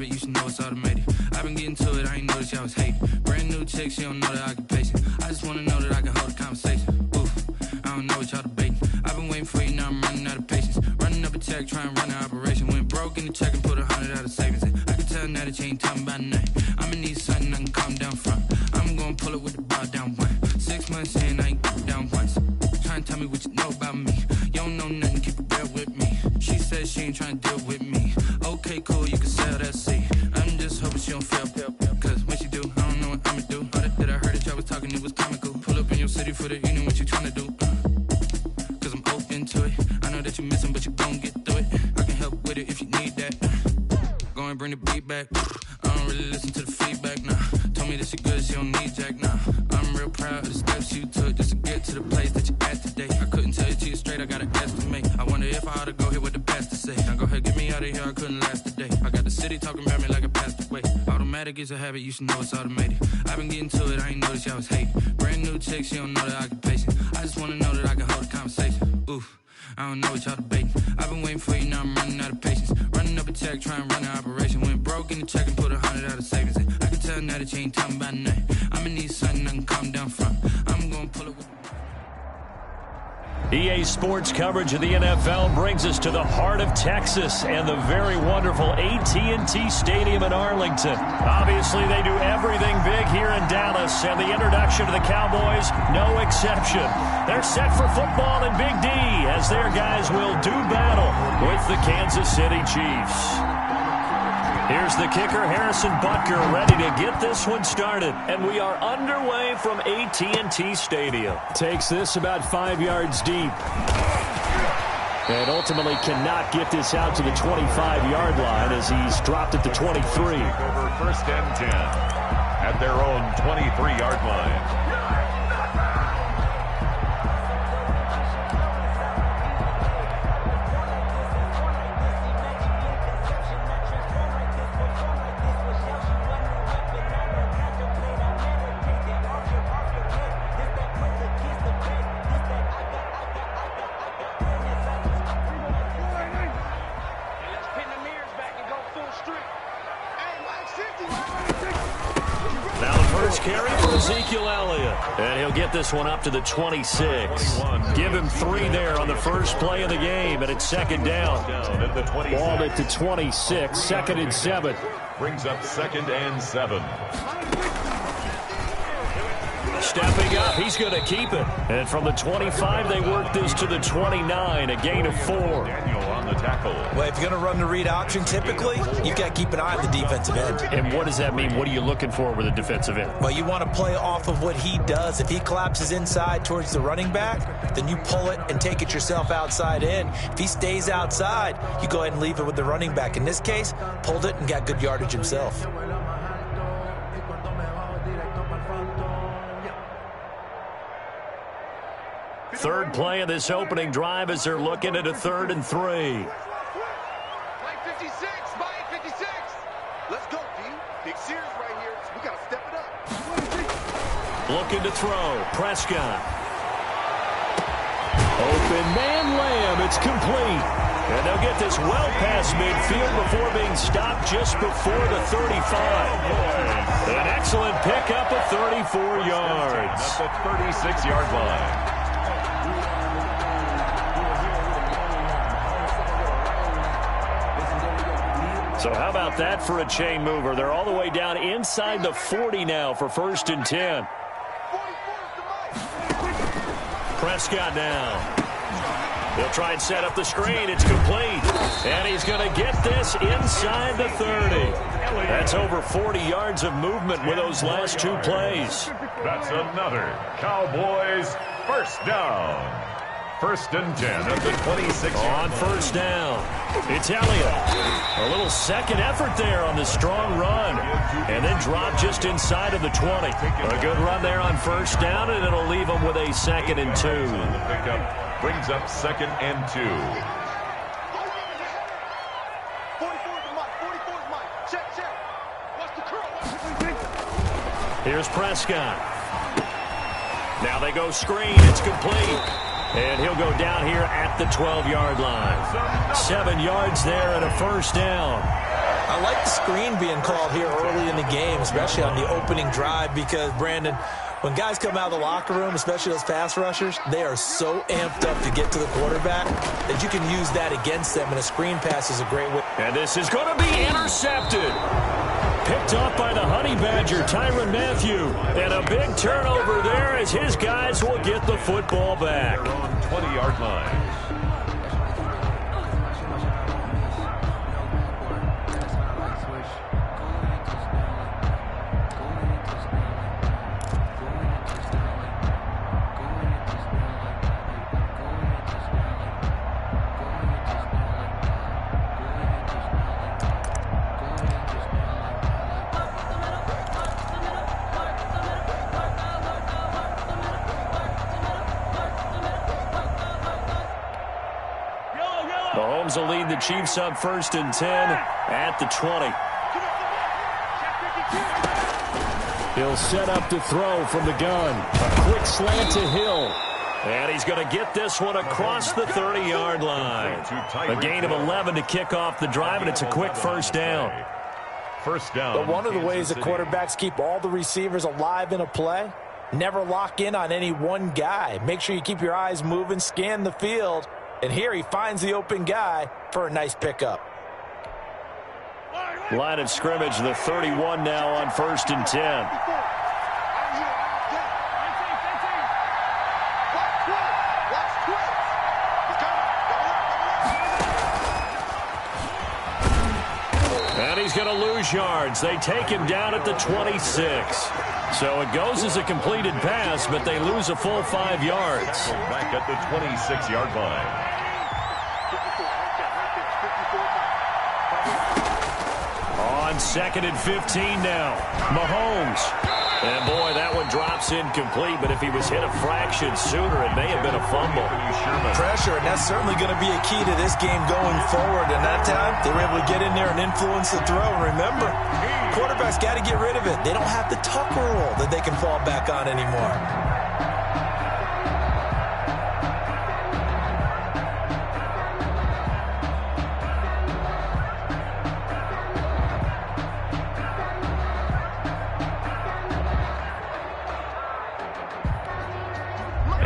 You should know it's automated. I've been getting to it, I ain't noticed y'all was hating. Brand new chick, she don't know the occupation. I just wanna know that I can hold a conversation. Oof, I don't know what y'all debating. I've been waiting for you, now I'm running out of patience. Running up a check, trying to run an operation. Went broke in the check and put 100 out of savings. I can tell now that you ain't talking about nothing. I'ma need something I can calm down from. I'm gonna pull it with the bar down one. 6 months in, I ain't down once. Trying to tell me what you know about me. You don't know nothing, keep it real with me. She said she ain't trying to deal with me. Okay, cool, you can sell that seat. I'm just hoping she don't fail. Cause when she do, I don't know what I'ma do. All that I heard that y'all was talking, it was comical. Pull up in your city for the evening, what you tryna do? Cause I'm open to it. I know that you missing, but you gon' get through it. I can help with it if you need that. Go and bring the beat back. I don't really listen to the feedback, nah. Told me that she good, she don't need jack, nah. I'm real proud of the steps you took just to get to the place that you at today. I couldn't tell you to you straight, I gotta estimate. I wonder if I ought to go here with the best to say. Now go ahead, get me out of here, I couldn't last today. I got the city talking about me like a passed away. Automatic is a habit, you should know it's automated. I've been getting to it, I ain't noticed y'all was hating. Brand new chick, she don't know the occupation. I just wanna know that I can hold a conversation. Oof, I don't know what y'all debating. I've been waiting for you, now I'm running out of patience. Running up a check, trying to run an operation. Went broke in the check and put 100 out of savings. I can tell now that you ain't talking about nothing. I'ma need something I can calm down from. I'm gonna pull it with EA Sports coverage of the NFL brings us to the heart of Texas and the very wonderful AT&T Stadium in Arlington. Obviously, they do everything big here in Dallas, and the introduction to the Cowboys, no exception. They're set for football in Big D as their guys will do battle with the Kansas City Chiefs. Here's the kicker, Harrison Butker, ready to get this one started. And we are underway from AT&T Stadium. Takes this about 5 yards deep. And ultimately cannot get this out to the 25-yard line as he's dropped at the 23. Over first and 10 at their own 23-yard line. carry for Ezekiel Elliott. And he'll get this one up to the 26. Give him 3 there on the first play of the game, and it's second down. Ball at the 26, 2nd and 7. Brings up 2nd and 7. Stepping up, he's going to keep it. And from the 25, they work this to the 29, a gain of 4. Daniel on the tackle. Well, if you're going to run the read option, typically, you've got to keep an eye on the defensive end. And what does that mean? What are you looking for with a defensive end? Well, you want to play off of what he does. If he collapses inside towards the running back, then you pull it and take it yourself outside in. If he stays outside, you go ahead and leave it with the running back. In this case, pulled it and got good yardage himself. Third play of this opening drive as they're looking at a 3rd and 3. Mike 56, Mike 56. Let's go, D. Big series right here. We got to step it up. Looking to throw. Prescott. Open man Lamb. It's complete. And they'll get this well past midfield before being stopped just before the 35. An excellent pickup of 34 yards. At the 36-yard line. So how about that for a chain mover? They're all the way down inside the 40 now for 1st and 10. Prescott now. He'll try and set up the screen. It's complete. And he's going to get this inside the 30. That's over 40 yards of movement with those last 2 plays. That's another Cowboys first down. 1st and 10 at the 26. On first down, it's Elliott. A little second effort there on the strong run. And then drop just inside of the 20. A good run there on first down, and it'll leave them with a 2nd and 2. The pickup brings up 2nd and 2. 44's Mike. Check. Watch the curl. Here's Prescott. Now they go screen. It's complete. And he'll go down here at the 12-yard line. 7 yards there and a first down. I like the screen being called here early in the game, especially on the opening drive, because, Brandon, when guys come out of the locker room, especially those pass rushers, they are so amped up to get to the quarterback that you can use that against them, and a screen pass is a great way. And this is going to be intercepted. Picked off by the Honey Badger, Tyrann Mathieu. And a big turnover there as his guys will get the football back. On 20-yard line. Mahomes will lead the Chiefs up 1st and 10 at the 20. He'll set up to throw from the gun. A quick slant to Hill. And he's going to get this one across the 30-yard line. A gain of 11 to kick off the drive, and it's a quick first down. First down. But one of the ways that quarterbacks keep all the receivers alive in a play, never lock in on any one guy. Make sure you keep your eyes moving, scan the field. And here he finds the open guy for a nice pickup. Line of scrimmage, the 31 now on 1st and 10. And he's going to lose yards. They take him down at the 26. So it goes as a completed pass, but they lose a full 5 yards. Back at the 26-yard line. On 2nd and 15 now. Mahomes. And, boy, that one drops incomplete, but if he was hit a fraction sooner, it may have been a fumble. Pressure, and that's certainly going to be a key to this game going forward. And that time, they were able to get in there and influence the throw. And remember, quarterbacks got to get rid of it. They don't have the Tucker rule that they can fall back on anymore.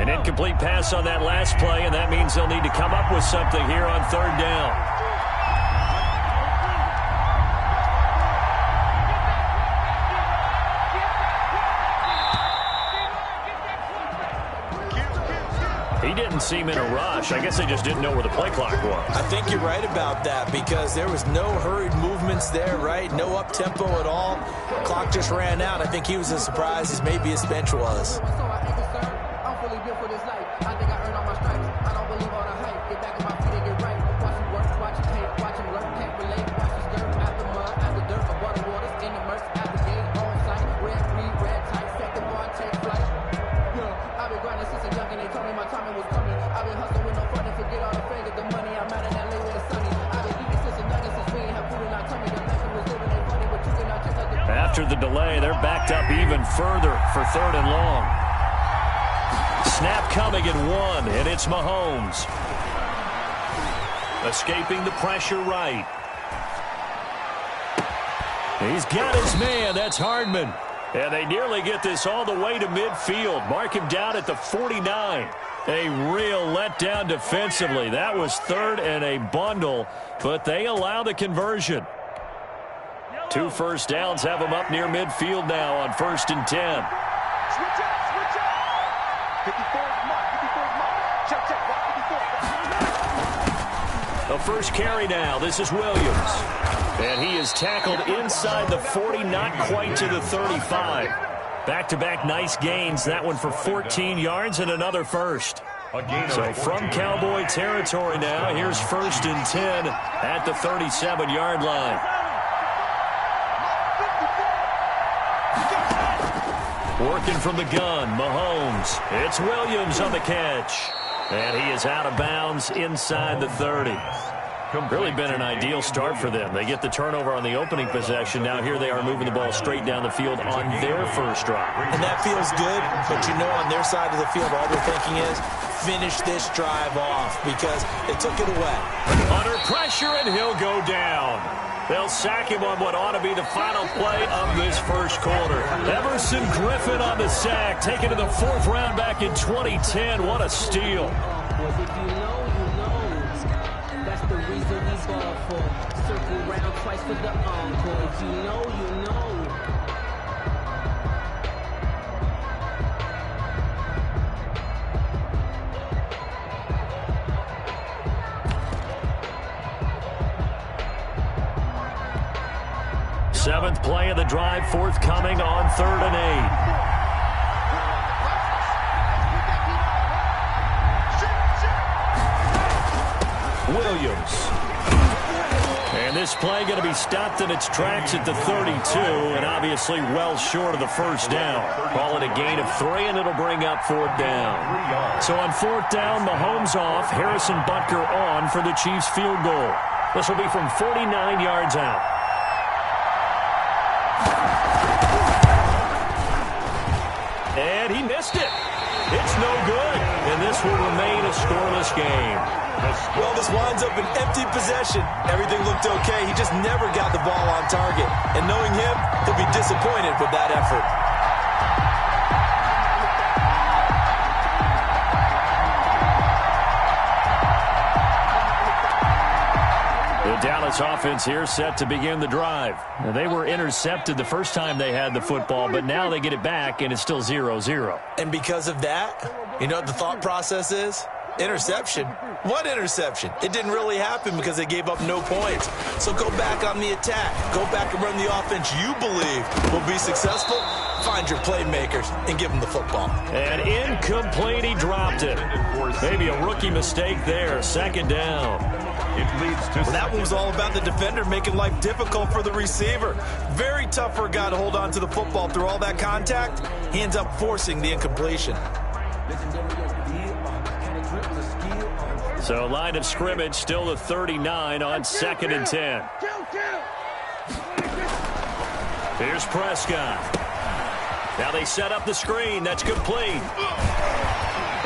An incomplete pass on that last play, and that means they'll need to come up with something here on third down. He didn't seem in a rush. I guess they just didn't know where the play clock was. I think you're right about that because there was no hurried movements there, right? No up-tempo at all. Clock just ran out. I think he was as surprised as maybe his bench was. After the delay, they're backed up even further for third and long. Snap coming at 1, and it's Mahomes. Escaping the pressure right. He's got his man. That's Hardman. And they nearly get this all the way to midfield. Mark him down at the 49. A real letdown defensively. That was third and a bundle, but they allow the conversion. 2 first downs have them up near midfield now on 1st and 10. Switch out. 54 mark. Check. Watch 54. The first carry now. This is Williams. And he is tackled inside the 40, not quite to the 35. Back-to-back nice gains. That one for 14 yards and another first. So from Cowboy territory now, here's 1st and 10 at the 37-yard line. Working from the gun, Mahomes. It's Williams on the catch. And he is out of bounds inside the 30. Really been an ideal start for them. They get the turnover on the opening possession. Now here they are moving the ball straight down the field on their first drive. And that feels good, but you know on their side of the field, all they're thinking is finish this drive off because they took it away. Under pressure, and he'll go down. They'll sack him on what ought to be the final play of this first quarter. Everson Griffin on the sack, taken to the 4th round back in 2010. What a steal. That's the reason we ball for. Circle round twice for the encore. If you know, you know. Seventh play of the drive, forthcoming on 3rd and 8. Williams. And this play going to be stopped in its tracks at the 32, and obviously well short of the first down. Call it a gain of 3, and it'll bring up 4th down. So on 4th down, Mahomes off, Harrison Butker on for the Chiefs field goal. This will be from 49 yards out. And he missed it. It's no good, and this will remain a scoreless game. Well, this winds up an empty possession. Everything looked okay. He just never got the ball on target. And knowing him, he'll be disappointed with that effort. The Dallas offense here set to begin the drive. Now, they were intercepted the first time they had the football, but now they get it back, and it's still 0-0. And because of that, you know what the thought process is? Interception. What interception? It didn't really happen because they gave up no points. So go back on the attack. Go back and run the offense you believe will be successful. Find your playmakers and give them the football. And incomplete, he dropped it. Maybe a rookie mistake there. 2nd down. It leads to... Well, that one was all about the defender making life difficult for the receiver. Very tough for a guy to hold on to the football through all that contact. He ends up forcing the incompletion. So line of scrimmage still the 39 on 2nd and 10. Here's Prescott. Now they set up the screen. That's complete.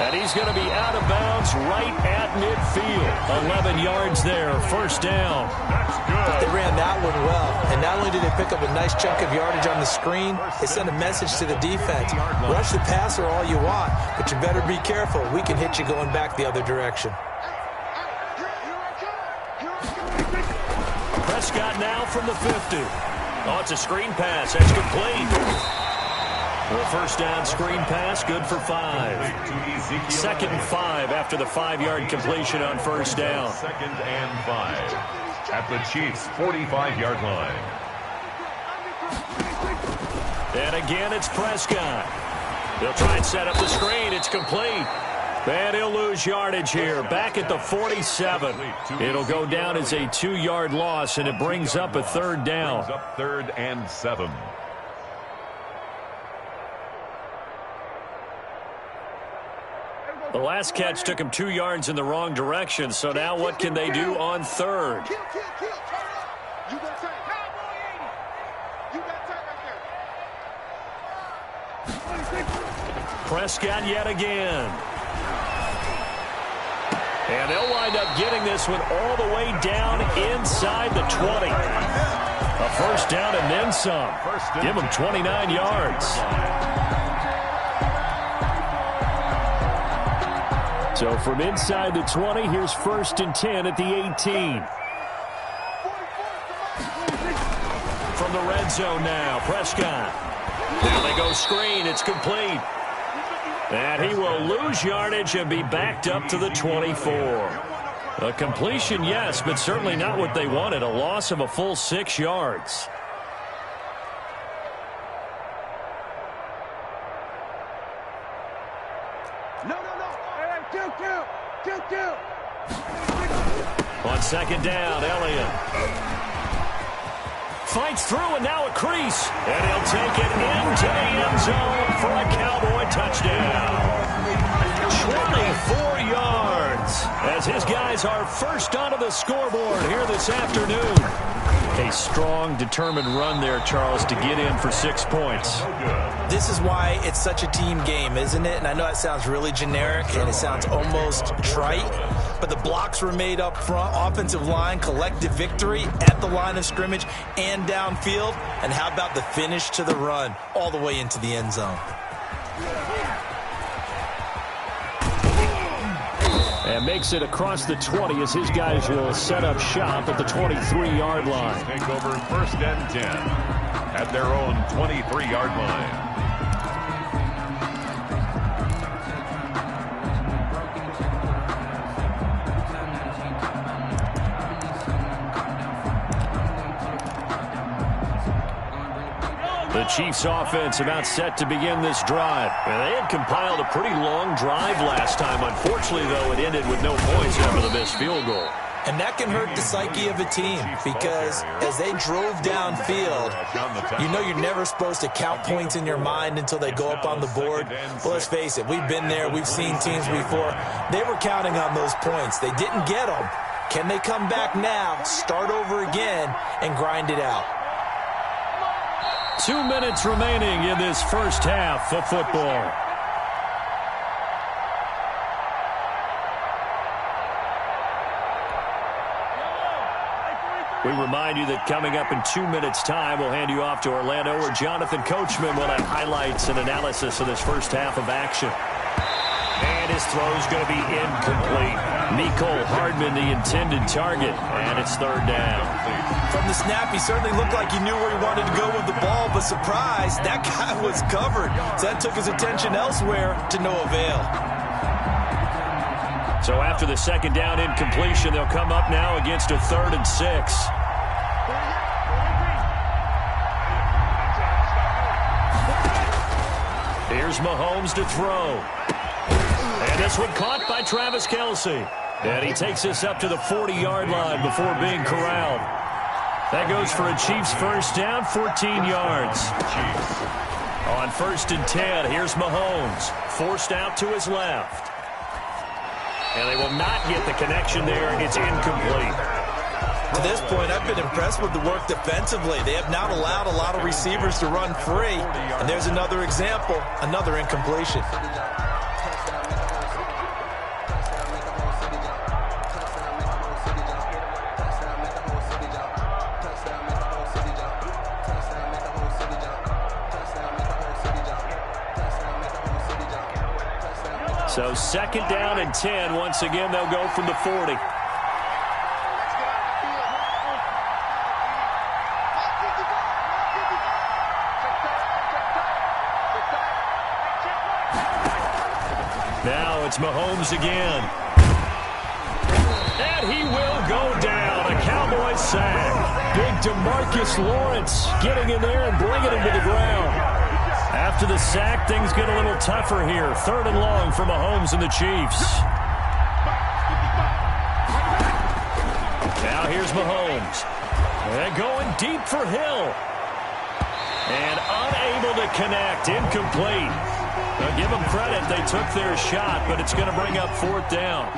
And he's going to be out of bounds right at midfield. 11 yards there, first down. That's good. They ran that one well. And not only did they pick up a nice chunk of yardage on the screen, they sent a message to the defense. Rush the passer all you want, but you better be careful. We can hit you going back the other direction. Prescott now from the 50. Oh, it's a screen pass. That's complete. The first down screen pass, good for 5. Second and 5 after the 5-yard completion on first down. Second and 5 at the Chiefs' 45-yard line. And again, it's Prescott. They'll try and set up the screen. It's complete. And he'll lose yardage here. Back at the 47. It'll go down as a 2-yard loss, and it brings up a third down. Brings up 3rd and 7. The last catch took him 2 yards in the wrong direction, so now what can they do on third? Prescott yet again. And they'll wind up getting this one all the way down inside the 20. A first down and then some. Give them 29 yards. So from inside the 20, here's 1st and 10 at the 18. From the red zone now, Prescott. Now they go screen. It's complete. And he will lose yardage and be backed up to the 24. A completion, yes, but certainly not what they wanted. A loss of a full 6 yards. On second down, Elliott fights through, and now a crease. And he'll take it into the end zone for a Cowboy touchdown. 24 yards as his guys are first onto the scoreboard here this afternoon. A strong, determined run there, Charles, to get in for 6 points. This is why it's such a team game, isn't it? And I know it sounds really generic and it sounds almost trite, but the blocks were made up front, offensive line, collective victory at the line of scrimmage and downfield. And how about the finish to the run all the way into the end zone? And makes it across the 20 as his guys will set up shop at the 23-yard line. Take over 1st and 10 at their own 23-yard line. The Chiefs offense about set to begin this drive. And they had compiled a pretty long drive last time. Unfortunately, though, it ended with no points after the missed field goal. And that can hurt the psyche of a team because as they drove downfield, you know you're never supposed to count points in your mind until they go up on the board. Well, let's face it, we've been there. We've seen teams before. They were counting on those points. They didn't get them. Can they come back now, start over again, and grind it out? 2 minutes remaining in this first half of football. We remind you that coming up in 2 minutes' time, we'll hand you off to Orlando, where Jonathan Coachman will have highlights and analysis of this first half of action. And his throw's going to be incomplete. Mecole Hardman, the intended target, and it's 3rd down. From the snap, he certainly looked like he knew where he wanted to go with the ball, but surprise, that guy was covered. So that took his attention elsewhere to no avail. So after the second down incompletion, they'll come up now against a 3rd and 6. Here's Mahomes to throw. And this one caught by Travis Kelce. And he takes this up to the 40-yard line before being corralled. That goes for a Chiefs first down, 14 yards. On 1st and 10, here's Mahomes. Forced out to his left. And they will not get the connection there. It's incomplete. To this point, I've been impressed with the work defensively. They have not allowed a lot of receivers to run free. And there's another example, another incompletion. So 2nd down and 10. Once again, they'll go from the 40. Now it's Mahomes again. And he will go down. A Cowboys sack. Big DeMarcus Lawrence getting in there and bringing him to the ground. After the sack, things get a little tougher here. 3rd and long for Mahomes and the Chiefs. Now here's Mahomes. And going deep for Hill. And unable to connect. Incomplete. Now give them credit. They took their shot, but it's going to bring up 4th down.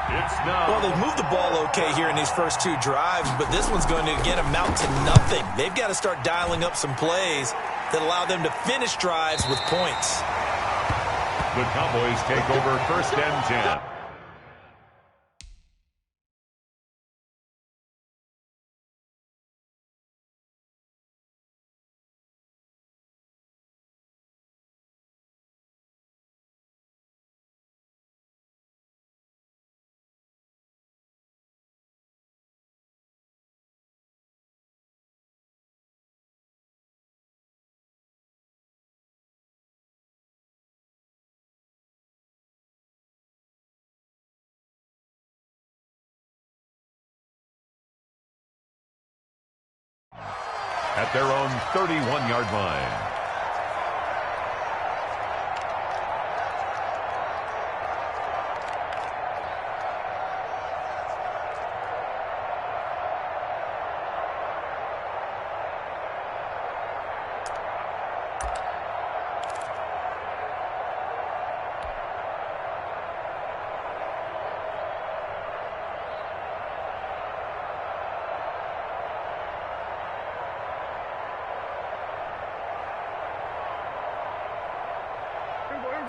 Well, they've moved the ball okay here in these first 2 drives, but this one's going to, again, amount to nothing. They've got to start dialing up some plays that allow them to finish drives with points. The Cowboys take over 1st and 10. At their own 31-yard line.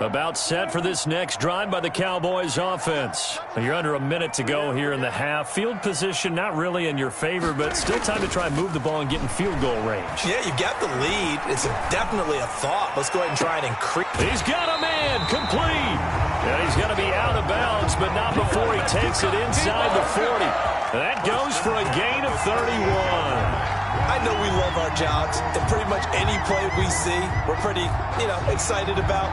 About set for this next drive by the Cowboys offense. You're under a minute to go here in the half. Field position not really in your favor, but still time to try and move the ball and get in field goal range. Yeah, you got the lead. It's definitely a thought. Let's go ahead and try and increase. He's got a man complete. And he's going to be out of bounds, but not before he takes it inside the 40. That goes for a gain of 31. I know we love our jobs, and pretty much any play we see, we're pretty, excited about.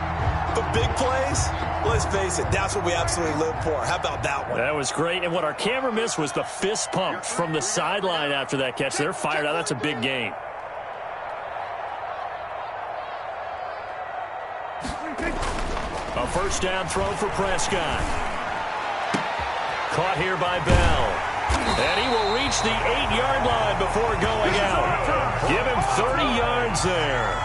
But big plays, let's face it, that's what we absolutely live for. How about that one? That was great. And what our camera missed was the fist pump from the sideline after that catch. They're fired out. That's a big gain. A 1st down throw for Prescott. Caught here by Bell. And he will reach the 8-yard line before going out. Give him 30 yards there.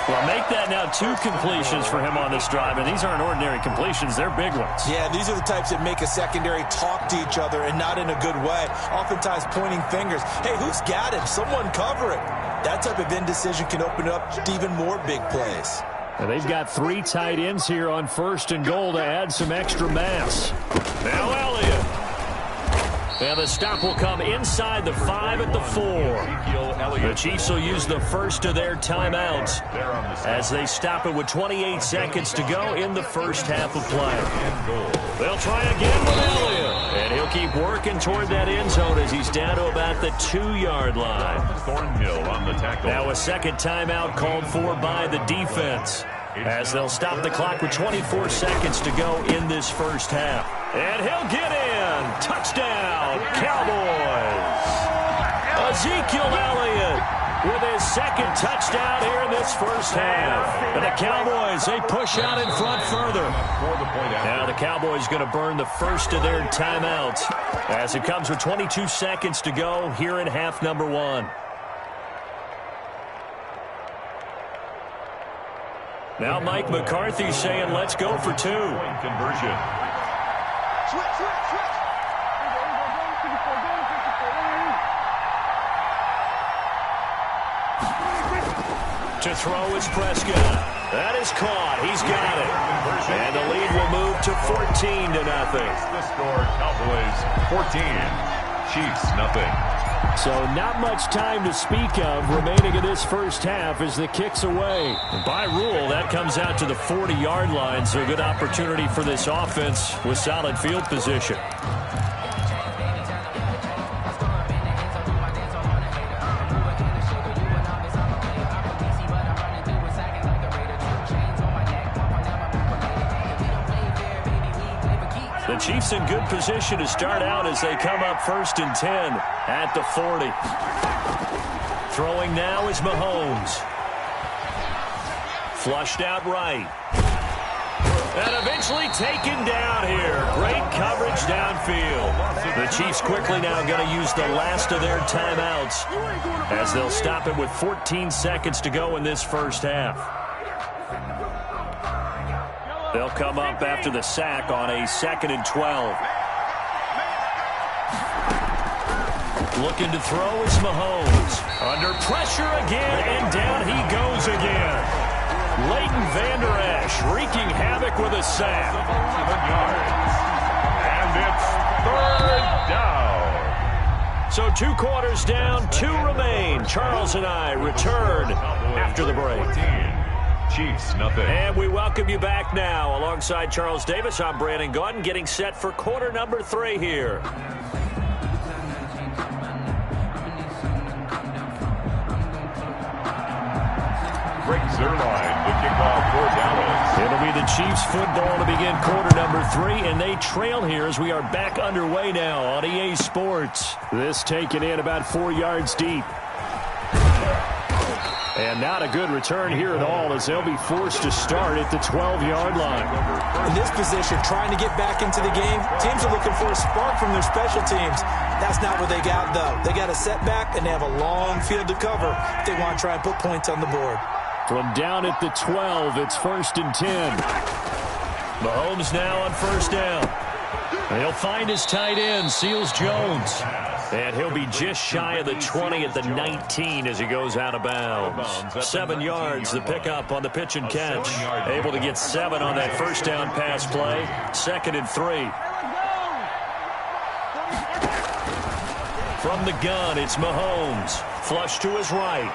Well, make that now 2 completions for him on this drive, and these aren't ordinary completions. They're big ones. Yeah, these are the types that make a secondary talk to each other, and not in a good way. Oftentimes pointing fingers. Hey, who's got him? Someone cover it. That type of indecision can open up to even more big plays. And they've got 3 tight ends here on 1st and goal to add some extra mass. Now Elliott. And the stop will come inside the 5 at the 4. The Chiefs will use the first of their timeouts as they stop it with 28 seconds to go in the first half of play. They'll try again with Elliott. And he'll keep working toward that end zone as he's down to about the 2-yard line. Thornhill on the tackle. Now a second timeout called for by the defense as they'll stop the clock with 24 seconds to go in this first half. And he'll get in. Touchdown, Cowboys. Ezekiel Elliott with his 2nd touchdown here in this first half. And the Cowboys, they push out in front further. Now the Cowboys going to burn the first of their timeouts as it comes with 22 seconds to go here in half number 1. Now Mike McCarthy saying, let's go for 2. Conversion. To throw is Prescott. That is caught. He's got it. And the lead will move to 14-0. The score, Cowboys 14, Chiefs nothing. So not much time to speak of remaining in this first half as the kick's away. By rule, that comes out to the 40-yard line, so a good opportunity for this offense with solid field position. The Chiefs in good position to start out as they come up 1st and 10 at the 40. Throwing now is Mahomes. Flushed out right. And eventually taken down here. Great coverage downfield. The Chiefs quickly now going to use the last of their timeouts as they'll stop it with 14 seconds to go in this first half. They'll come up after the sack on a 2nd and 12. Looking to throw is Mahomes. Under pressure again, and down he goes again. Leighton Vander Esch wreaking havoc with a sack. And it's 3rd down. So 2 quarters down, 2 remain. Charles and I return after the break. Chiefs, nothing. And we welcome you back now. Alongside Charles Davis, I'm Brandon Gaudin, getting set for quarter number 3 here. Greg Zuerlein, the kickoff for Dallas. It'll be the Chiefs football to begin quarter number 3, and they trail here as we are back underway now on EA Sports. This taken in about 4 yards deep. And not a good return here at all as they'll be forced to start at the 12-yard line. In this position, trying to get back into the game, teams are looking for a spark from their special teams. That's not what they got, though. They got a setback, and they have a long field to cover if they want to try and put points on the board. From down at the 12, it's 1st and 10. Mahomes now on 1st down. And he'll find his tight end, Seals Jones. And he'll be just shy of the 20 at the 19 as he goes out of bounds. 7 yards, the pickup on the pitch and catch. Able to get 7 on that 1st down pass play. 2nd and 3. From the gun, it's Mahomes. Flush to his right.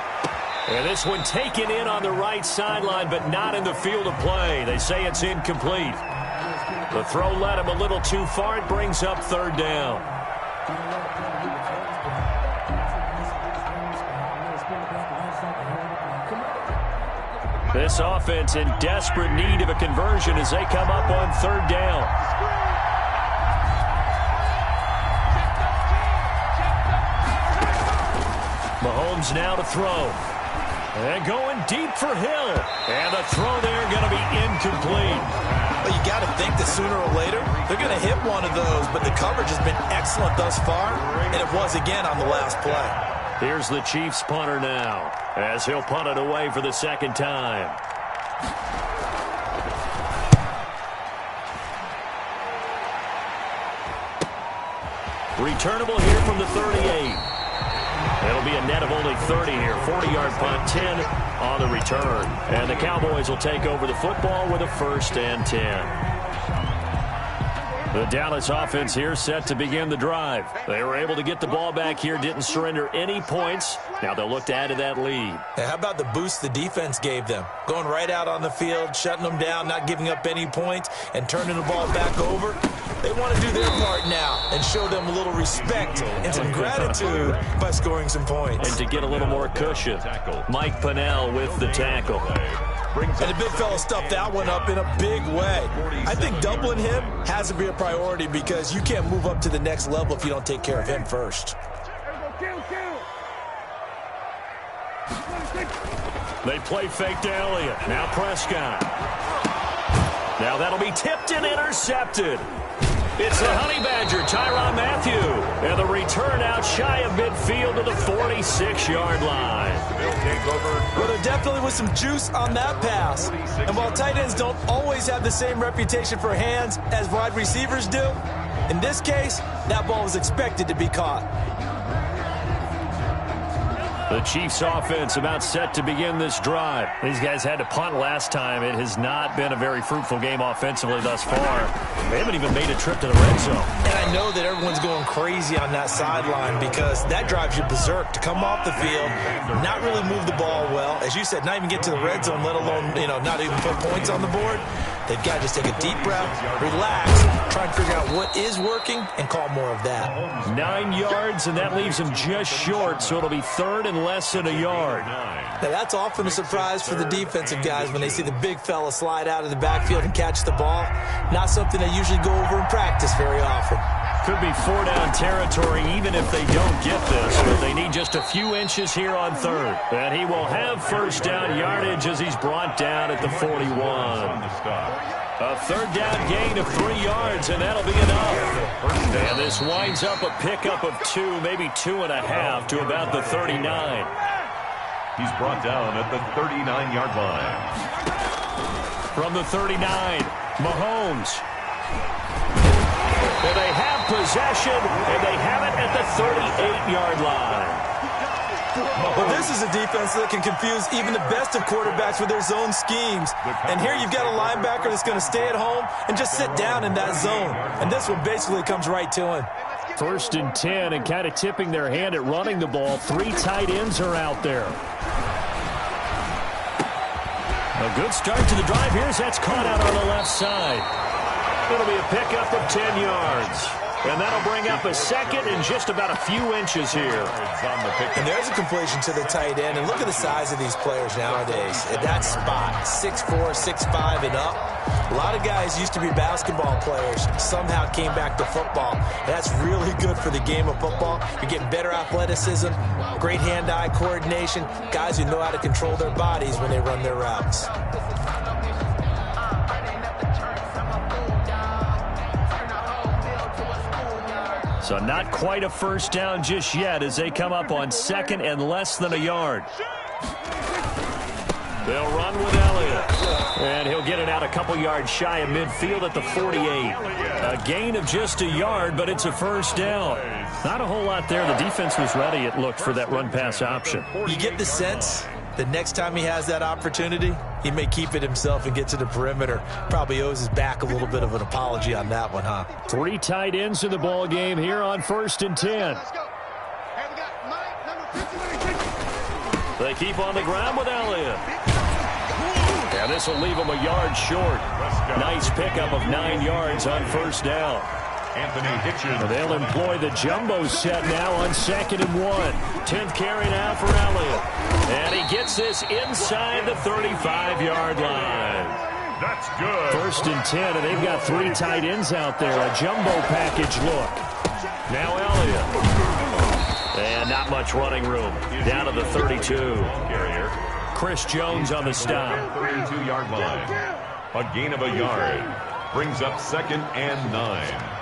And this one taken in on the right sideline, but not in the field of play. They say it's incomplete. The throw led him a little too far. It brings up 3rd down. This offense in desperate need of a conversion as they come up on 3rd down. Mahomes now to throw. And going deep for Hill. And the throw there going to be incomplete. Well, you got to think that sooner or later they're going to hit one of those, but the coverage has been excellent thus far, and it was again on the last play. Here's the Chiefs punter now as he'll punt it away for the 2nd time. Returnable here from the 38. It'll be a net of only 30 here. 40-yard punt, 10 on the return. And the Cowboys will take over the football with a 1st and 10. The Dallas offense here set to begin the drive. They were able to get the ball back here, didn't surrender any points. Now they'll look to add to that lead. And how about the boost the defense gave them? Going right out on the field, shutting them down, not giving up any points, and turning the ball back over. They want to do their part now and show them a little respect and some gratitude by scoring some points. And to get a little more cushion, Mike Pennell with the tackle. And the big fella stuffed that one up in a big way. I think doubling him has to be a priority because you can't move up to the next level if you don't take care of him first. They play fake to Elliott. Now Prescott. Now that'll be tipped and intercepted. It's the Honey Badger, Tyrann Mathieu. And the return out shy of midfield to the 46-yard line. Well, there definitely was some juice on that pass. And while tight ends don't always have the same reputation for hands as wide receivers do, in this case, that ball was expected to be caught. The Chiefs offense about set to begin this drive. These guys had to punt last time. It has not been a very fruitful game offensively thus far. They haven't even made a trip to the red zone. And I know that everyone's going crazy on that sideline because that drives you berserk to come off the field, not really move the ball well. As you said, not even get to the red zone, let alone, not even put points on the board. They've got to just take a deep breath, relax, try and figure out what is working, and call more of that. 9 yards, and that leaves them just short, so it'll be third and less than a yard. Now, that's often a surprise for the defensive guys when they see the big fella slide out of the backfield and catch the ball. Not something they usually go over in practice very often. Could be 4-down territory even if they don't get this, but they need just a few inches here on third. And he will have first down yardage as he's brought down at the 41. A third down gain of 3 yards, and that'll be enough. And this winds up a pickup of 2, maybe 2.5 to about the 39. He's brought down at the 39-yard line. From the 39, Mahomes. And they have possession, and they have it at the 38-yard line. Well, this is a defense that can confuse even the best of quarterbacks with their zone schemes. And here you've got a linebacker that's going to stay at home and just sit down in that zone. And this one basically comes right to him. First and 10, and kind of tipping their hand at running the ball. 3 tight ends are out there. A good start to the drive here as that's caught out on the left side. It'll be a pickup of 10 yards. And that'll bring up a second and just about a few inches here. And there's a completion to the tight end. And look at the size of these players nowadays. At that spot, 6'4", 6'5", and up. A lot of guys used to be basketball players, somehow came back to football. And that's really good for the game of football. You're getting better athleticism, great hand-eye coordination, guys who know how to control their bodies when they run their routes. So not quite a first down just yet as they come up on second and less than a yard. They'll run with Elliott. And he'll get it out a couple yards shy of midfield at the 48. A gain of just a yard, but it's a first down. Not a whole lot there. The defense was ready, it looked, for that run-pass option. You get the sense that next time he has that opportunity, he may keep it himself and get to the perimeter. Probably owes his back a little bit of an apology on that one, huh? 3 tight ends in the ball game here on first and 10. They keep on the ground with Elliott. And this will leave him a yard short. Nice pickup of 9 yards on first down. Anthony Hitchens. They'll employ the jumbo set now on 2nd and 1. 10th carry now for Elliott. And he gets this inside the 35-yard line. That's good. First and 10, and they've got 3 tight ends out there. A jumbo package look. Now Elliott. And not much running room. Down to the 32. Carrier. Chris Jones on the stop. 32-yard line. A gain of a yard. Brings up 2nd and 9.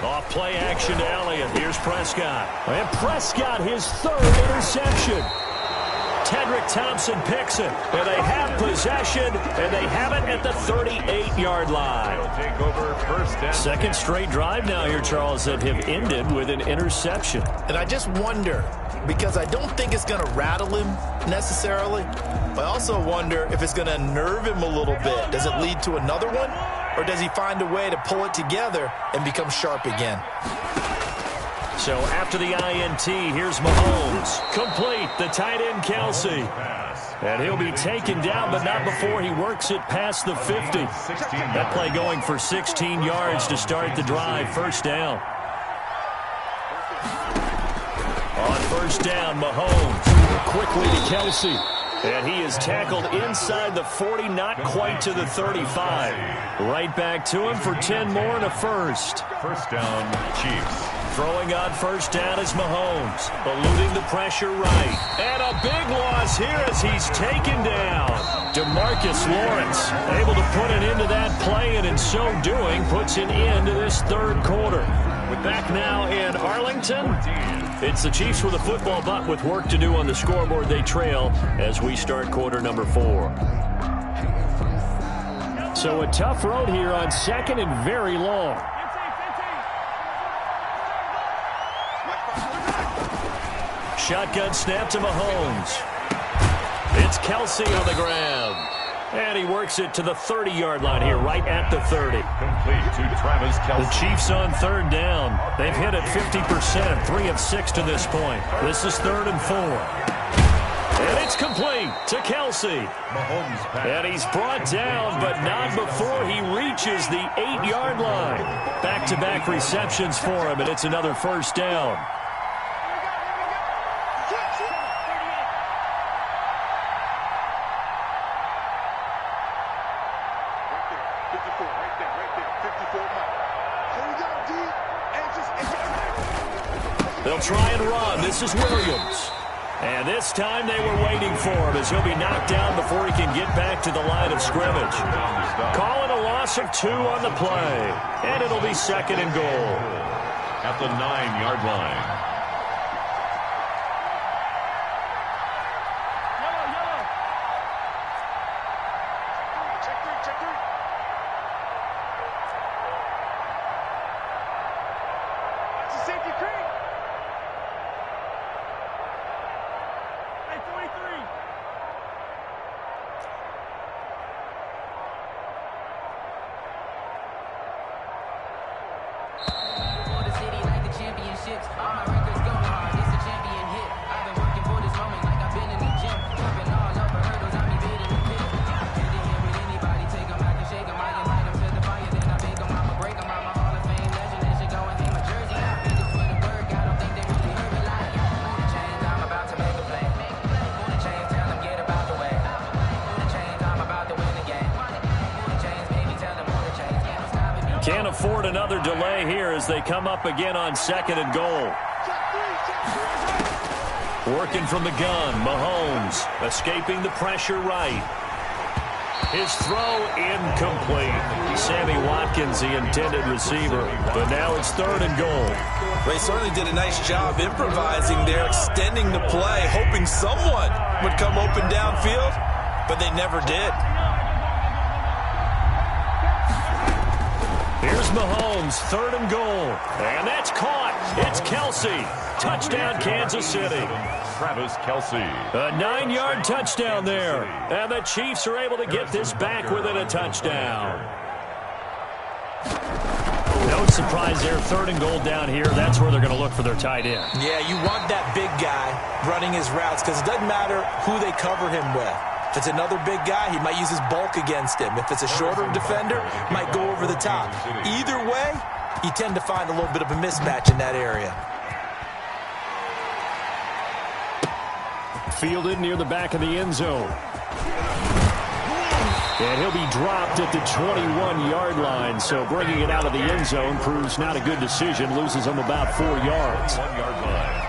Off play action to Elliott. Here's Prescott. And Prescott, his 3rd interception. Tedrick Thompson picks it. And they have possession, and they have it at the 38-yard line. Take over first down. Second straight drive now here, Charles, that have ended with an interception. And I just wonder, because I don't think it's going to rattle him necessarily, but I also wonder if it's going to unnerve him a little bit. Does it lead to another one? Or does he find a way to pull it together and become sharp again? So after the INT, here's Mahomes. Complete, the tight end Kelsey. And he'll be taken down, but not before he works it past the 50. That play going for 16 yards to start the drive. First down. On first down, Mahomes. Quickly to Kelsey. And he is tackled inside the 40, not quite to the 35. Right back to him for 10 more and a first. First down, Chiefs. Throwing on first down is Mahomes, eluding the pressure right. And a big loss here as he's taken down. DeMarcus Lawrence able to put an end to that play, and in so doing puts an end to this third quarter. We're back now in Arlington. It's the Chiefs with a football, but with work to do on the scoreboard. They trail as we start quarter number 4. So a tough road here on 2nd and very long. shotgun snap to Mahomes. It's Kelsey on the ground. And he works it to the 30-yard line here, right at the 30. Complete to Travis Kelsey. The Chiefs on third down. They've hit it 50%, 3 of 6 to this point. This is 3rd and 4. And it's complete to Kelsey. And he's brought down, but not before he reaches the 8-yard line. Back-to-back receptions for him, and it's another first down. They'll try and run. This is Williams. And this time they were waiting for him as he'll be knocked down before he can get back to the line of scrimmage. Calling a loss of 2 on the play. And it'll be 2nd and goal. At the 9-yard line. Can't afford another delay here as they come up again on 2nd and goal. Working from the gun, Mahomes escaping the pressure right. His throw incomplete. Sammy Watkins, the intended receiver. But now it's 3rd and goal. They certainly did a nice job improvising there, extending the play, hoping someone would come open downfield, but they never did. Here's Mahomes, 3rd and goal. And that's caught. It's Kelsey. Touchdown, Kansas City. Travis Kelsey. A 9-yard touchdown there. And the Chiefs are able to get this back within a touchdown. No surprise there. 3rd and goal down here. That's where they're going to look for their tight end. Yeah, you want that big guy running his routes because it doesn't matter who they cover him with. If it's another big guy, he might use his bulk against him. If it's a shorter defender, might go over the top. Either way, you tend to find a little bit of a mismatch in that area. Fielded near the back of the end zone. And he'll be dropped at the 21-yard line. So bringing it out of the end zone proves not a good decision. Loses him about 4 yards. 1-yard line.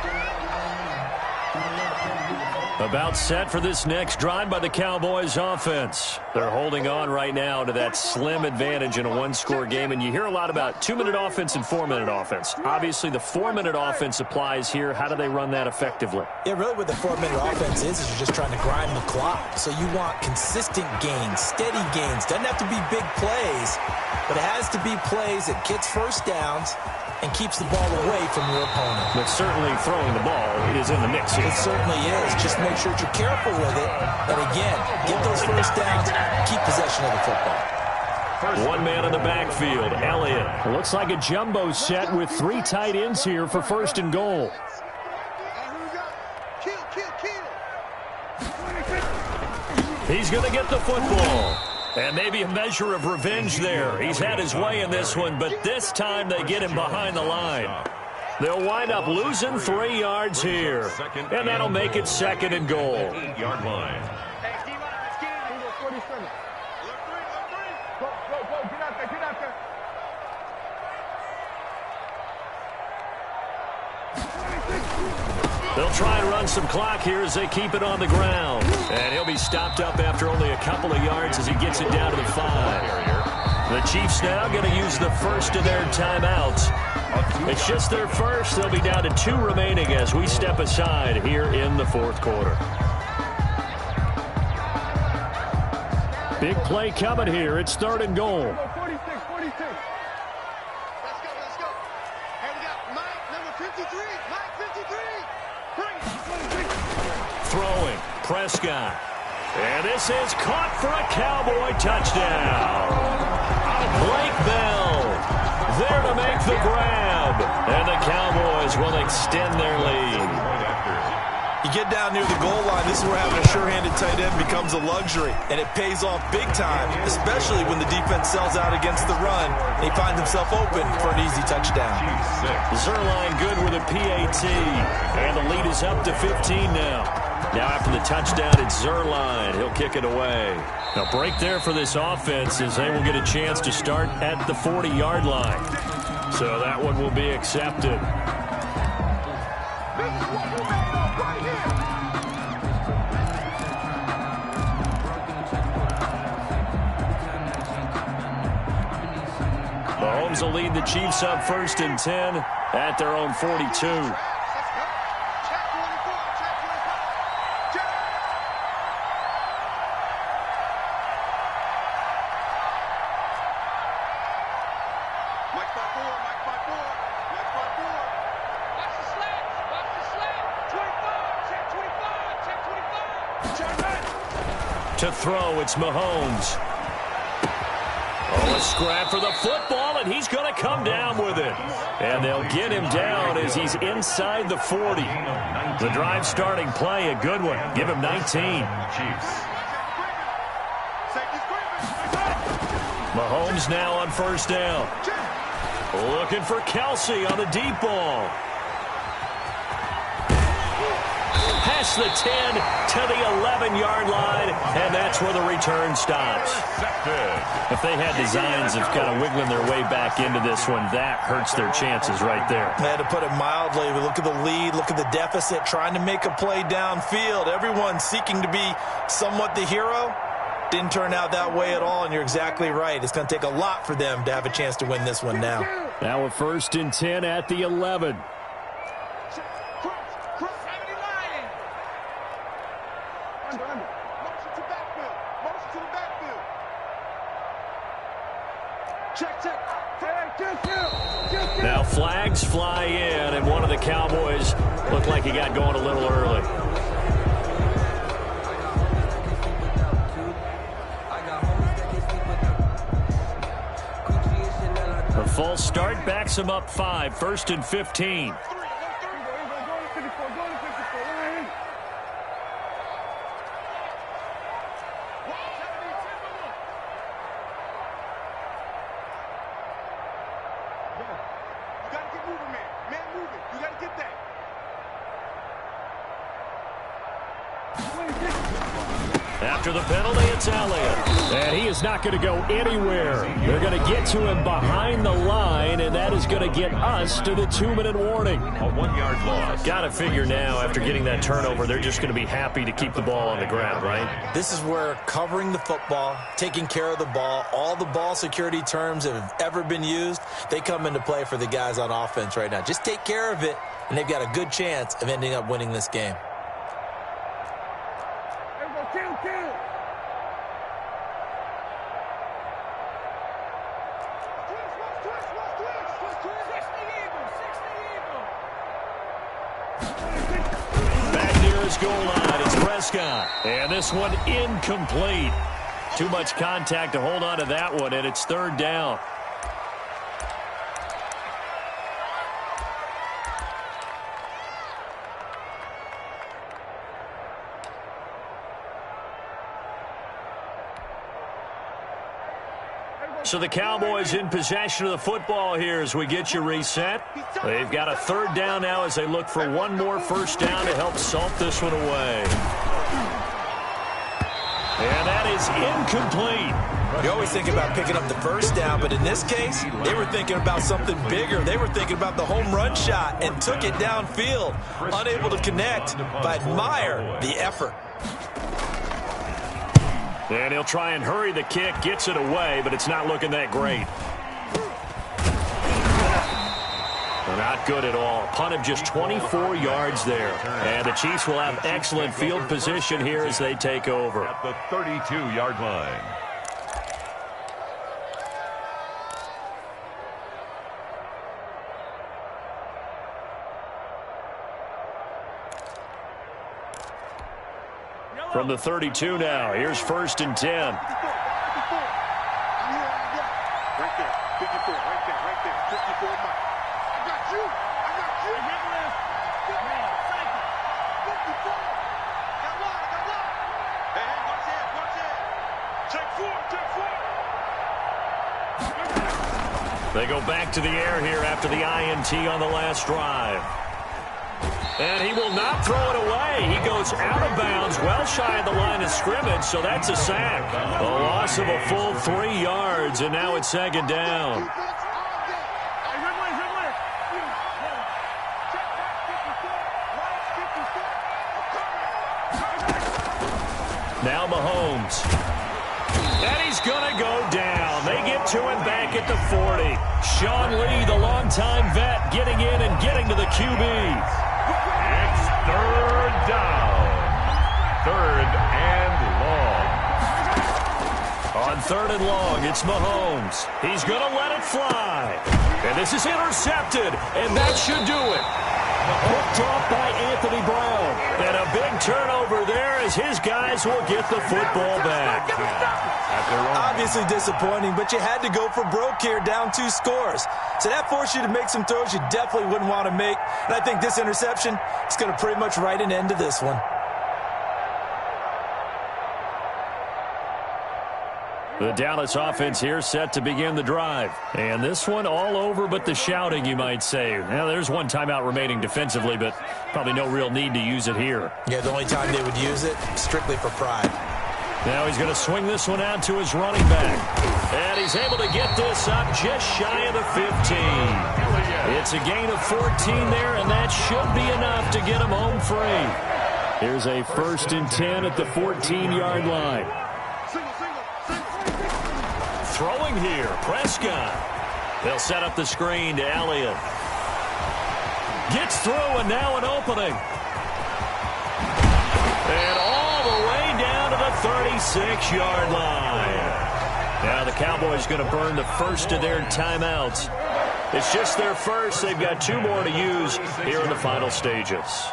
About set for this next drive by the Cowboys offense. They're holding on right now to that slim advantage in a 1-score game. And you hear a lot about 2-minute offense and 4-minute offense. Obviously, the 4-minute offense applies here. How do they run that effectively? Yeah, really what the 4-minute offense is you're just trying to grind the clock. So you want consistent gains, steady gains. Doesn't have to be big plays, but it has to be plays that gets first downs and keeps the ball away from your opponent. But certainly throwing the ball is in the mix here. It certainly is. Just make sure that you're careful with it. And again, get those first downs, keep possession of the football. One man in the backfield, Elliott. Looks like a jumbo set with 3 tight ends here for 1st and goal. He's going to get the football. And maybe a measure of revenge there. He's had his way in this one, but this time they get him behind the line. They'll wind up losing 3 yards here. And that'll make it 2nd and goal. 8-yard line. They'll try and run some clock here as they keep it on the ground. And he'll be stopped up after only a couple of yards as he gets it down to the 5. The Chiefs now going to use the first of their timeouts. It's just their first. They'll be down to 2 remaining as we step aside here in the 4th quarter. Big play coming here. It's 3rd and goal. 46. Let's go. And we got Mike, number 53. Mike, 53. Bring it. Prescott. And this is caught for a Cowboy touchdown. Blake Bell there to make the grab. And the Cowboys will extend their lead. You get down near the goal line, this is where having a sure-handed tight end becomes a luxury, and it pays off big time, especially when the defense sells out against the run, and he finds himself open for an easy touchdown. Zerline good with a PAT, and the lead is up to 15 now. Now after the touchdown, it's Zerline. He'll kick it away. A break there for this offense as they will get a chance to start at the 40-yard line. So that one will be accepted. Mahomes will lead the Chiefs up 1st and 10 at their own 42. To throw, it's Mahomes. Oh, a scrap for the football, and he's going to come down with it. And they'll get him down as he's inside the 40. The drive starting play, a good one. Give him 19. Mahomes now on 1st down. Looking for Kelsey on the deep ball. Past the 10 to the 11-yard line, and that's where the return stops. If they had designs of kind of wiggling their way back into this one, that hurts their chances right there. Man, to put it mildly, we look at the lead, look at the deficit, trying to make a play downfield. Everyone seeking to be somewhat the hero. Didn't turn out that way at all, and you're exactly right. It's going to take a lot for them to have a chance to win this one now. Now a 1st and 10 at the 11. Now flags fly in, and one of the Cowboys looked like he got going a little early. A false start backs him up 5, 1st and 15. After the penalty, it's Elliott. And he is not going to go anywhere. They're going to get to him behind the line, and that is going to get us to the 2-minute warning. A 1-yard loss. Got to figure now, after getting that turnover, they're just going to be happy to keep the ball on the ground, right? This is where covering the football, taking care of the ball, all the ball security terms that have ever been used, they come into play for the guys on offense right now. Just take care of it, and they've got a good chance of ending up winning this game. Goal line, it's Prescott. And this one incomplete. Too much contact to hold on to that one, and it's 3rd down. So the Cowboys in possession of the football here as we get you reset. They've got a 3rd down now as they look for one more 1st down to help salt this one away. And that is incomplete. You always think about picking up the 1st down, but in this case, they were thinking about something bigger. They were thinking about the home run shot and took it downfield. Unable to connect, but admire the effort. And he'll try and hurry the kick, gets it away, but it's not looking that great. Not good at all. Punt of just 24 yards there. And the Chiefs will have excellent field position here as they take over. At the 32-yard line. From the 32 now, here's 1st and 10. Right there, 54, right there, 54, Mike. I got you. 54. Got one. Hey, watch it. Check four. They go back to the air here after the INT on the last drive. And he will not throw it away. He goes out of bounds, well shy of the line of scrimmage, so that's a sack. A loss of a full 3 yards, and now it's 2nd down. Now Mahomes. And he's going to go down. They get to him back at the 40. Sean Lee, the longtime vet, getting in and getting to the QB. It's 3rd down. 3rd and long. On 3rd and long, it's Mahomes. He's going to let it fly. And this is intercepted, and that should do it. Picked off by Anthony Brown. And a big turnover there as his guys will get the football back. Obviously disappointing, but you had to go for broke here, down 2 scores. So that forced you to make some throws you definitely wouldn't want to make. And I think this interception is going to pretty much write an end to this one. The Dallas offense here set to begin the drive. And this one all over but the shouting, you might say. Now, there's one timeout remaining defensively, but probably no real need to use it here. Yeah, the only time they would use it, strictly for pride. Now he's going to swing this one out to his running back. And he's able to get this up just shy of the 15. It's a gain of 14 there, and that should be enough to get him home free. Here's a 1st and 10 at the 14-yard line. Throwing here, Prescott. They'll set up the screen to Elliott. Gets through, and now an opening. And all the way down to the 36-yard line. Now the Cowboys going to burn the first of their timeouts. It's just their first. They've got 2 more to use here in the final stages.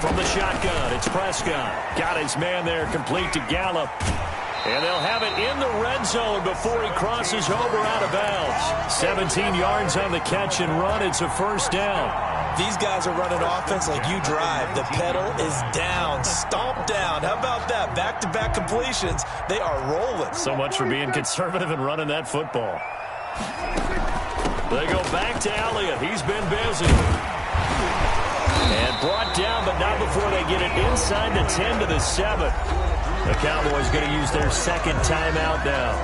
From the shotgun, it's Prescott. Got his man there, complete to Gallup. And they'll have it in the red zone before he crosses over out of bounds. 17 yards on the catch and run. It's a 1st down. These guys are running offense like you drive. The pedal is down, stomped down. How about that? Back-to-back completions. They are rolling. So much for being conservative and running that football. They go back to Elliott. He's been busy. And brought down, but not before they get it inside the 10 to the 7. The Cowboys going to use their 2nd timeout now.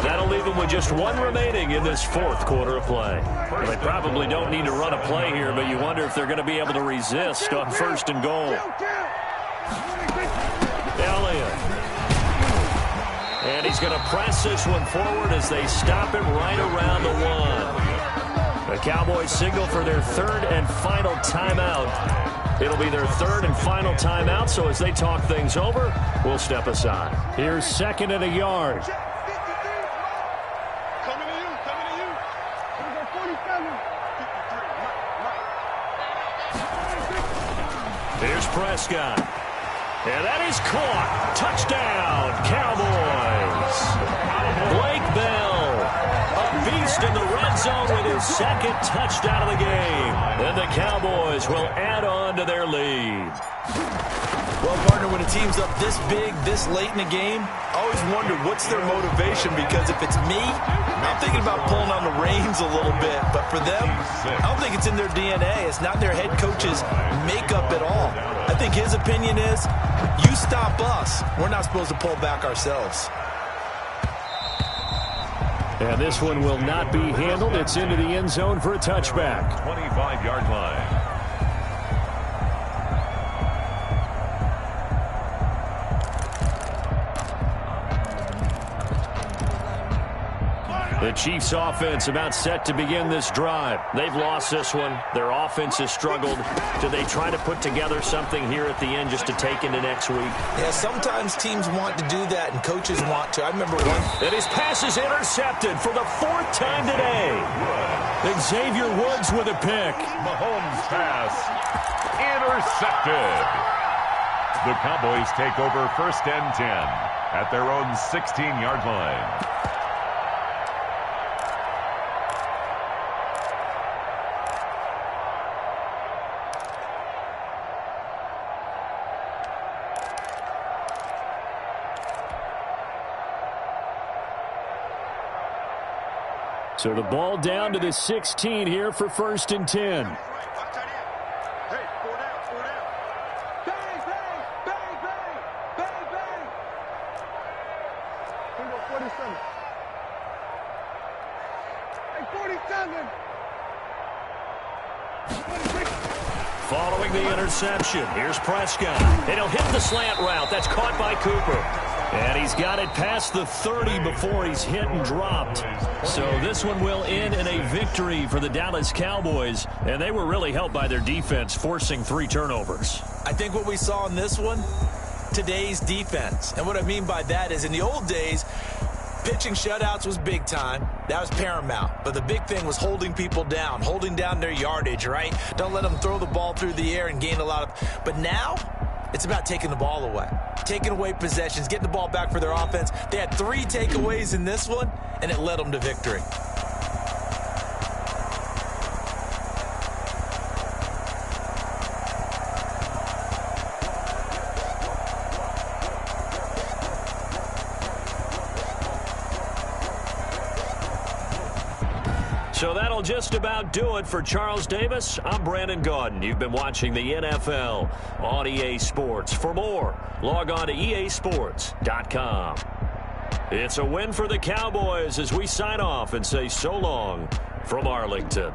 That'll leave them with just 1 remaining in this 4th quarter of play. Well, they probably don't need to run a play here, but you wonder if they're going to be able to resist on 1st and goal. Elliott. And he's going to press this one forward as they stop him right around the 1. The Cowboys signal for their 3rd and final timeout. It'll be their 3rd and final timeout, so as they talk things over, we'll step aside. Here's 2nd and a yard. Coming to you. Here's 47. Here's Prescott. And that is caught. Touchdown, Cowboys. Blake Bell, a beast in the red zone with his 2nd touchdown of the game. And the Cowboys will add on to their lead. Well, partner, when a team's up this big, this late in the game, I always wonder what's their motivation, because if it's me, I'm thinking about pulling on the reins a little bit. But for them, I don't think it's in their DNA. It's not their head coach's makeup at all. I think his opinion is, you stop us, we're not supposed to pull back ourselves. And this one will not be handled. It's into the end zone for a touchback. 25-yard line. The Chiefs offense about set to begin this drive. They've lost this one. Their offense has struggled. Do they try to put together something here at the end just to take into next week? Yeah, sometimes teams want to do that and coaches want to. I remember one. And his pass is intercepted for the 4th time today. Xavier Woods with a pick. Mahomes' pass intercepted. The Cowboys take over 1st and 10 at their own 16-yard line. So the ball down to the 16 here for 1st and 10. Hey, 4 down, 4 down. Bang, bang, bang, bang, bang, bang. Here we go, 47. Hey, 47. Following the interception, here's Prescott. And he'll hit the slant route. That's caught by Cooper. And he's got it past the 30 before he's hit and dropped. So this one will end in a victory for the Dallas Cowboys. And they were really helped by their defense, forcing 3 turnovers. I think what we saw in this one, today's defense. And what I mean by that is in the old days, pitching shutouts was big time. That was paramount. But the big thing was holding people down, holding down their yardage, right? Don't let them throw the ball through the air and gain a lot of... But now, it's about taking the ball away. Taking away possessions, getting the ball back for their offense. They had 3 takeaways in this one, and it led them to victory. So that'll just about do it for Charles Davis. I'm Brandon Gaudin. You've been watching the NFL on EA Sports. For more, log on to easports.com. It's a win for the Cowboys as we sign off and say so long from Arlington.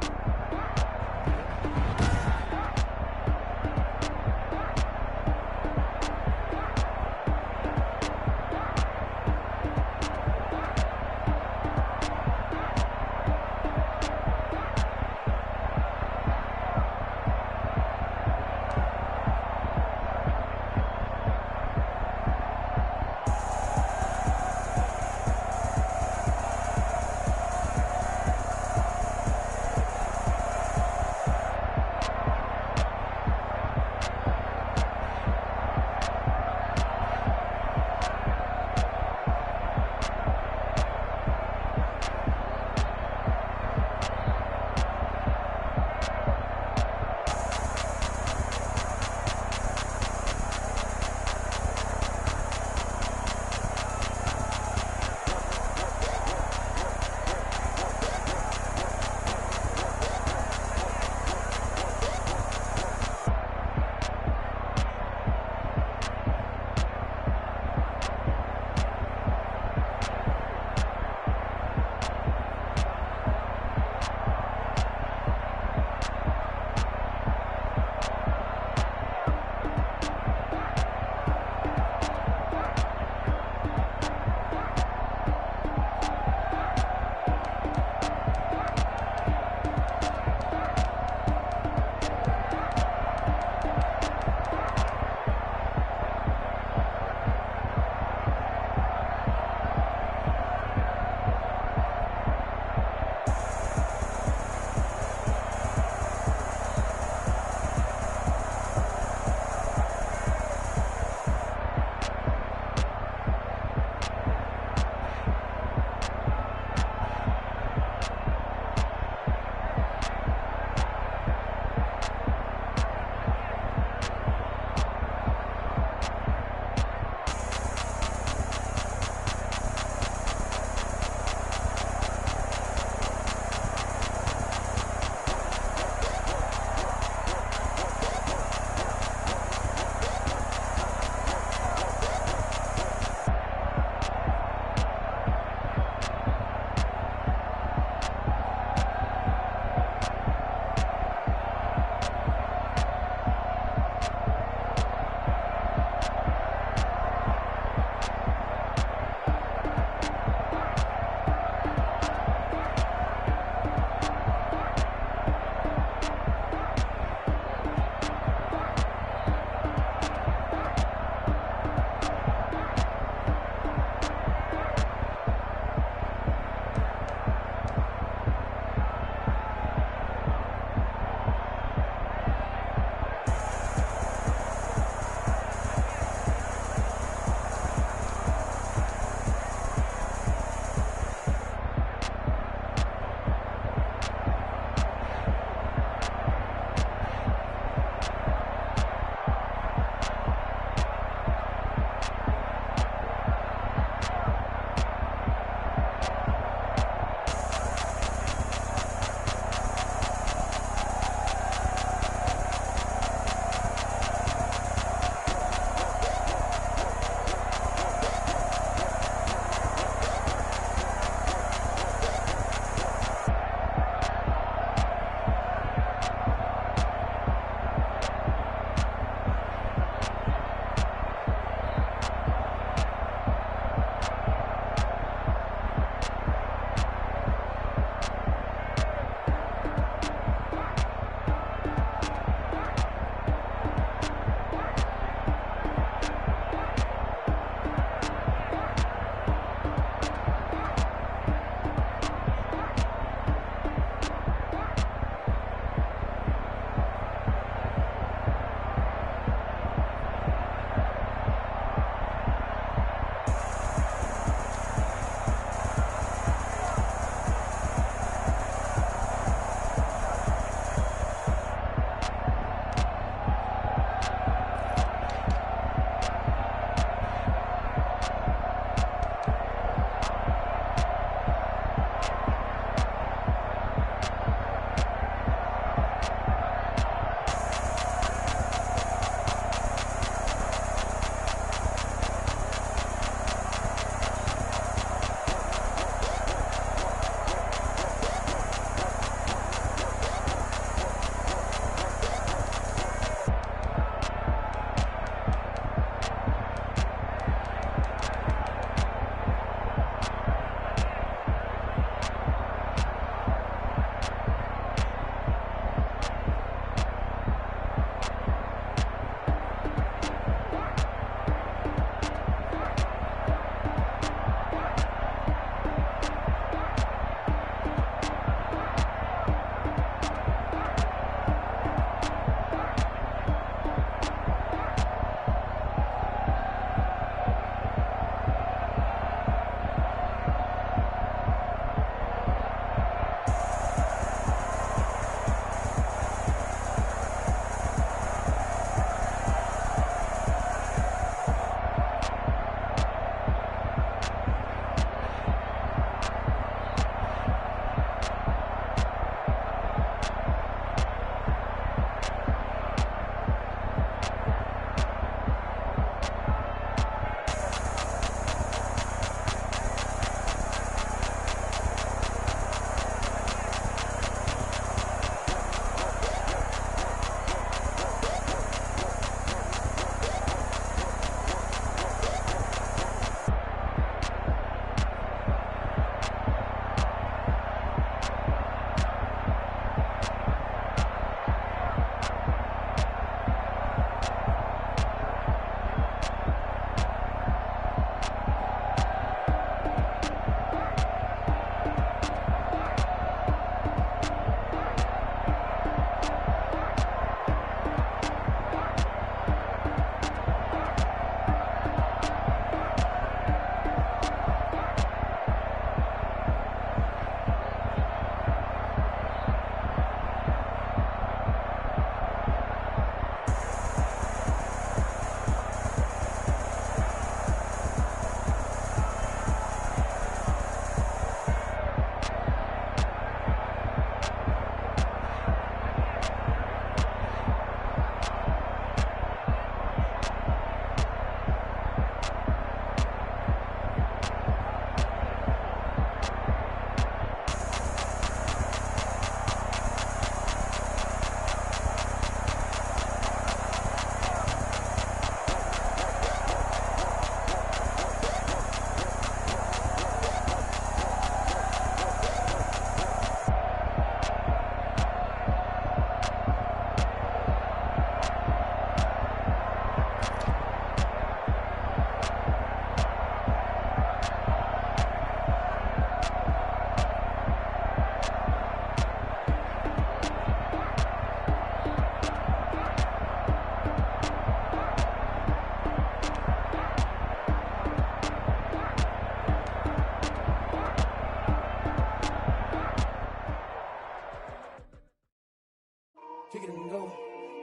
kick it and go,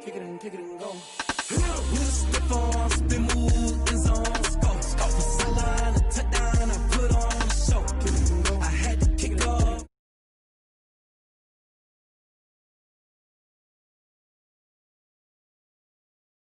kick it and go.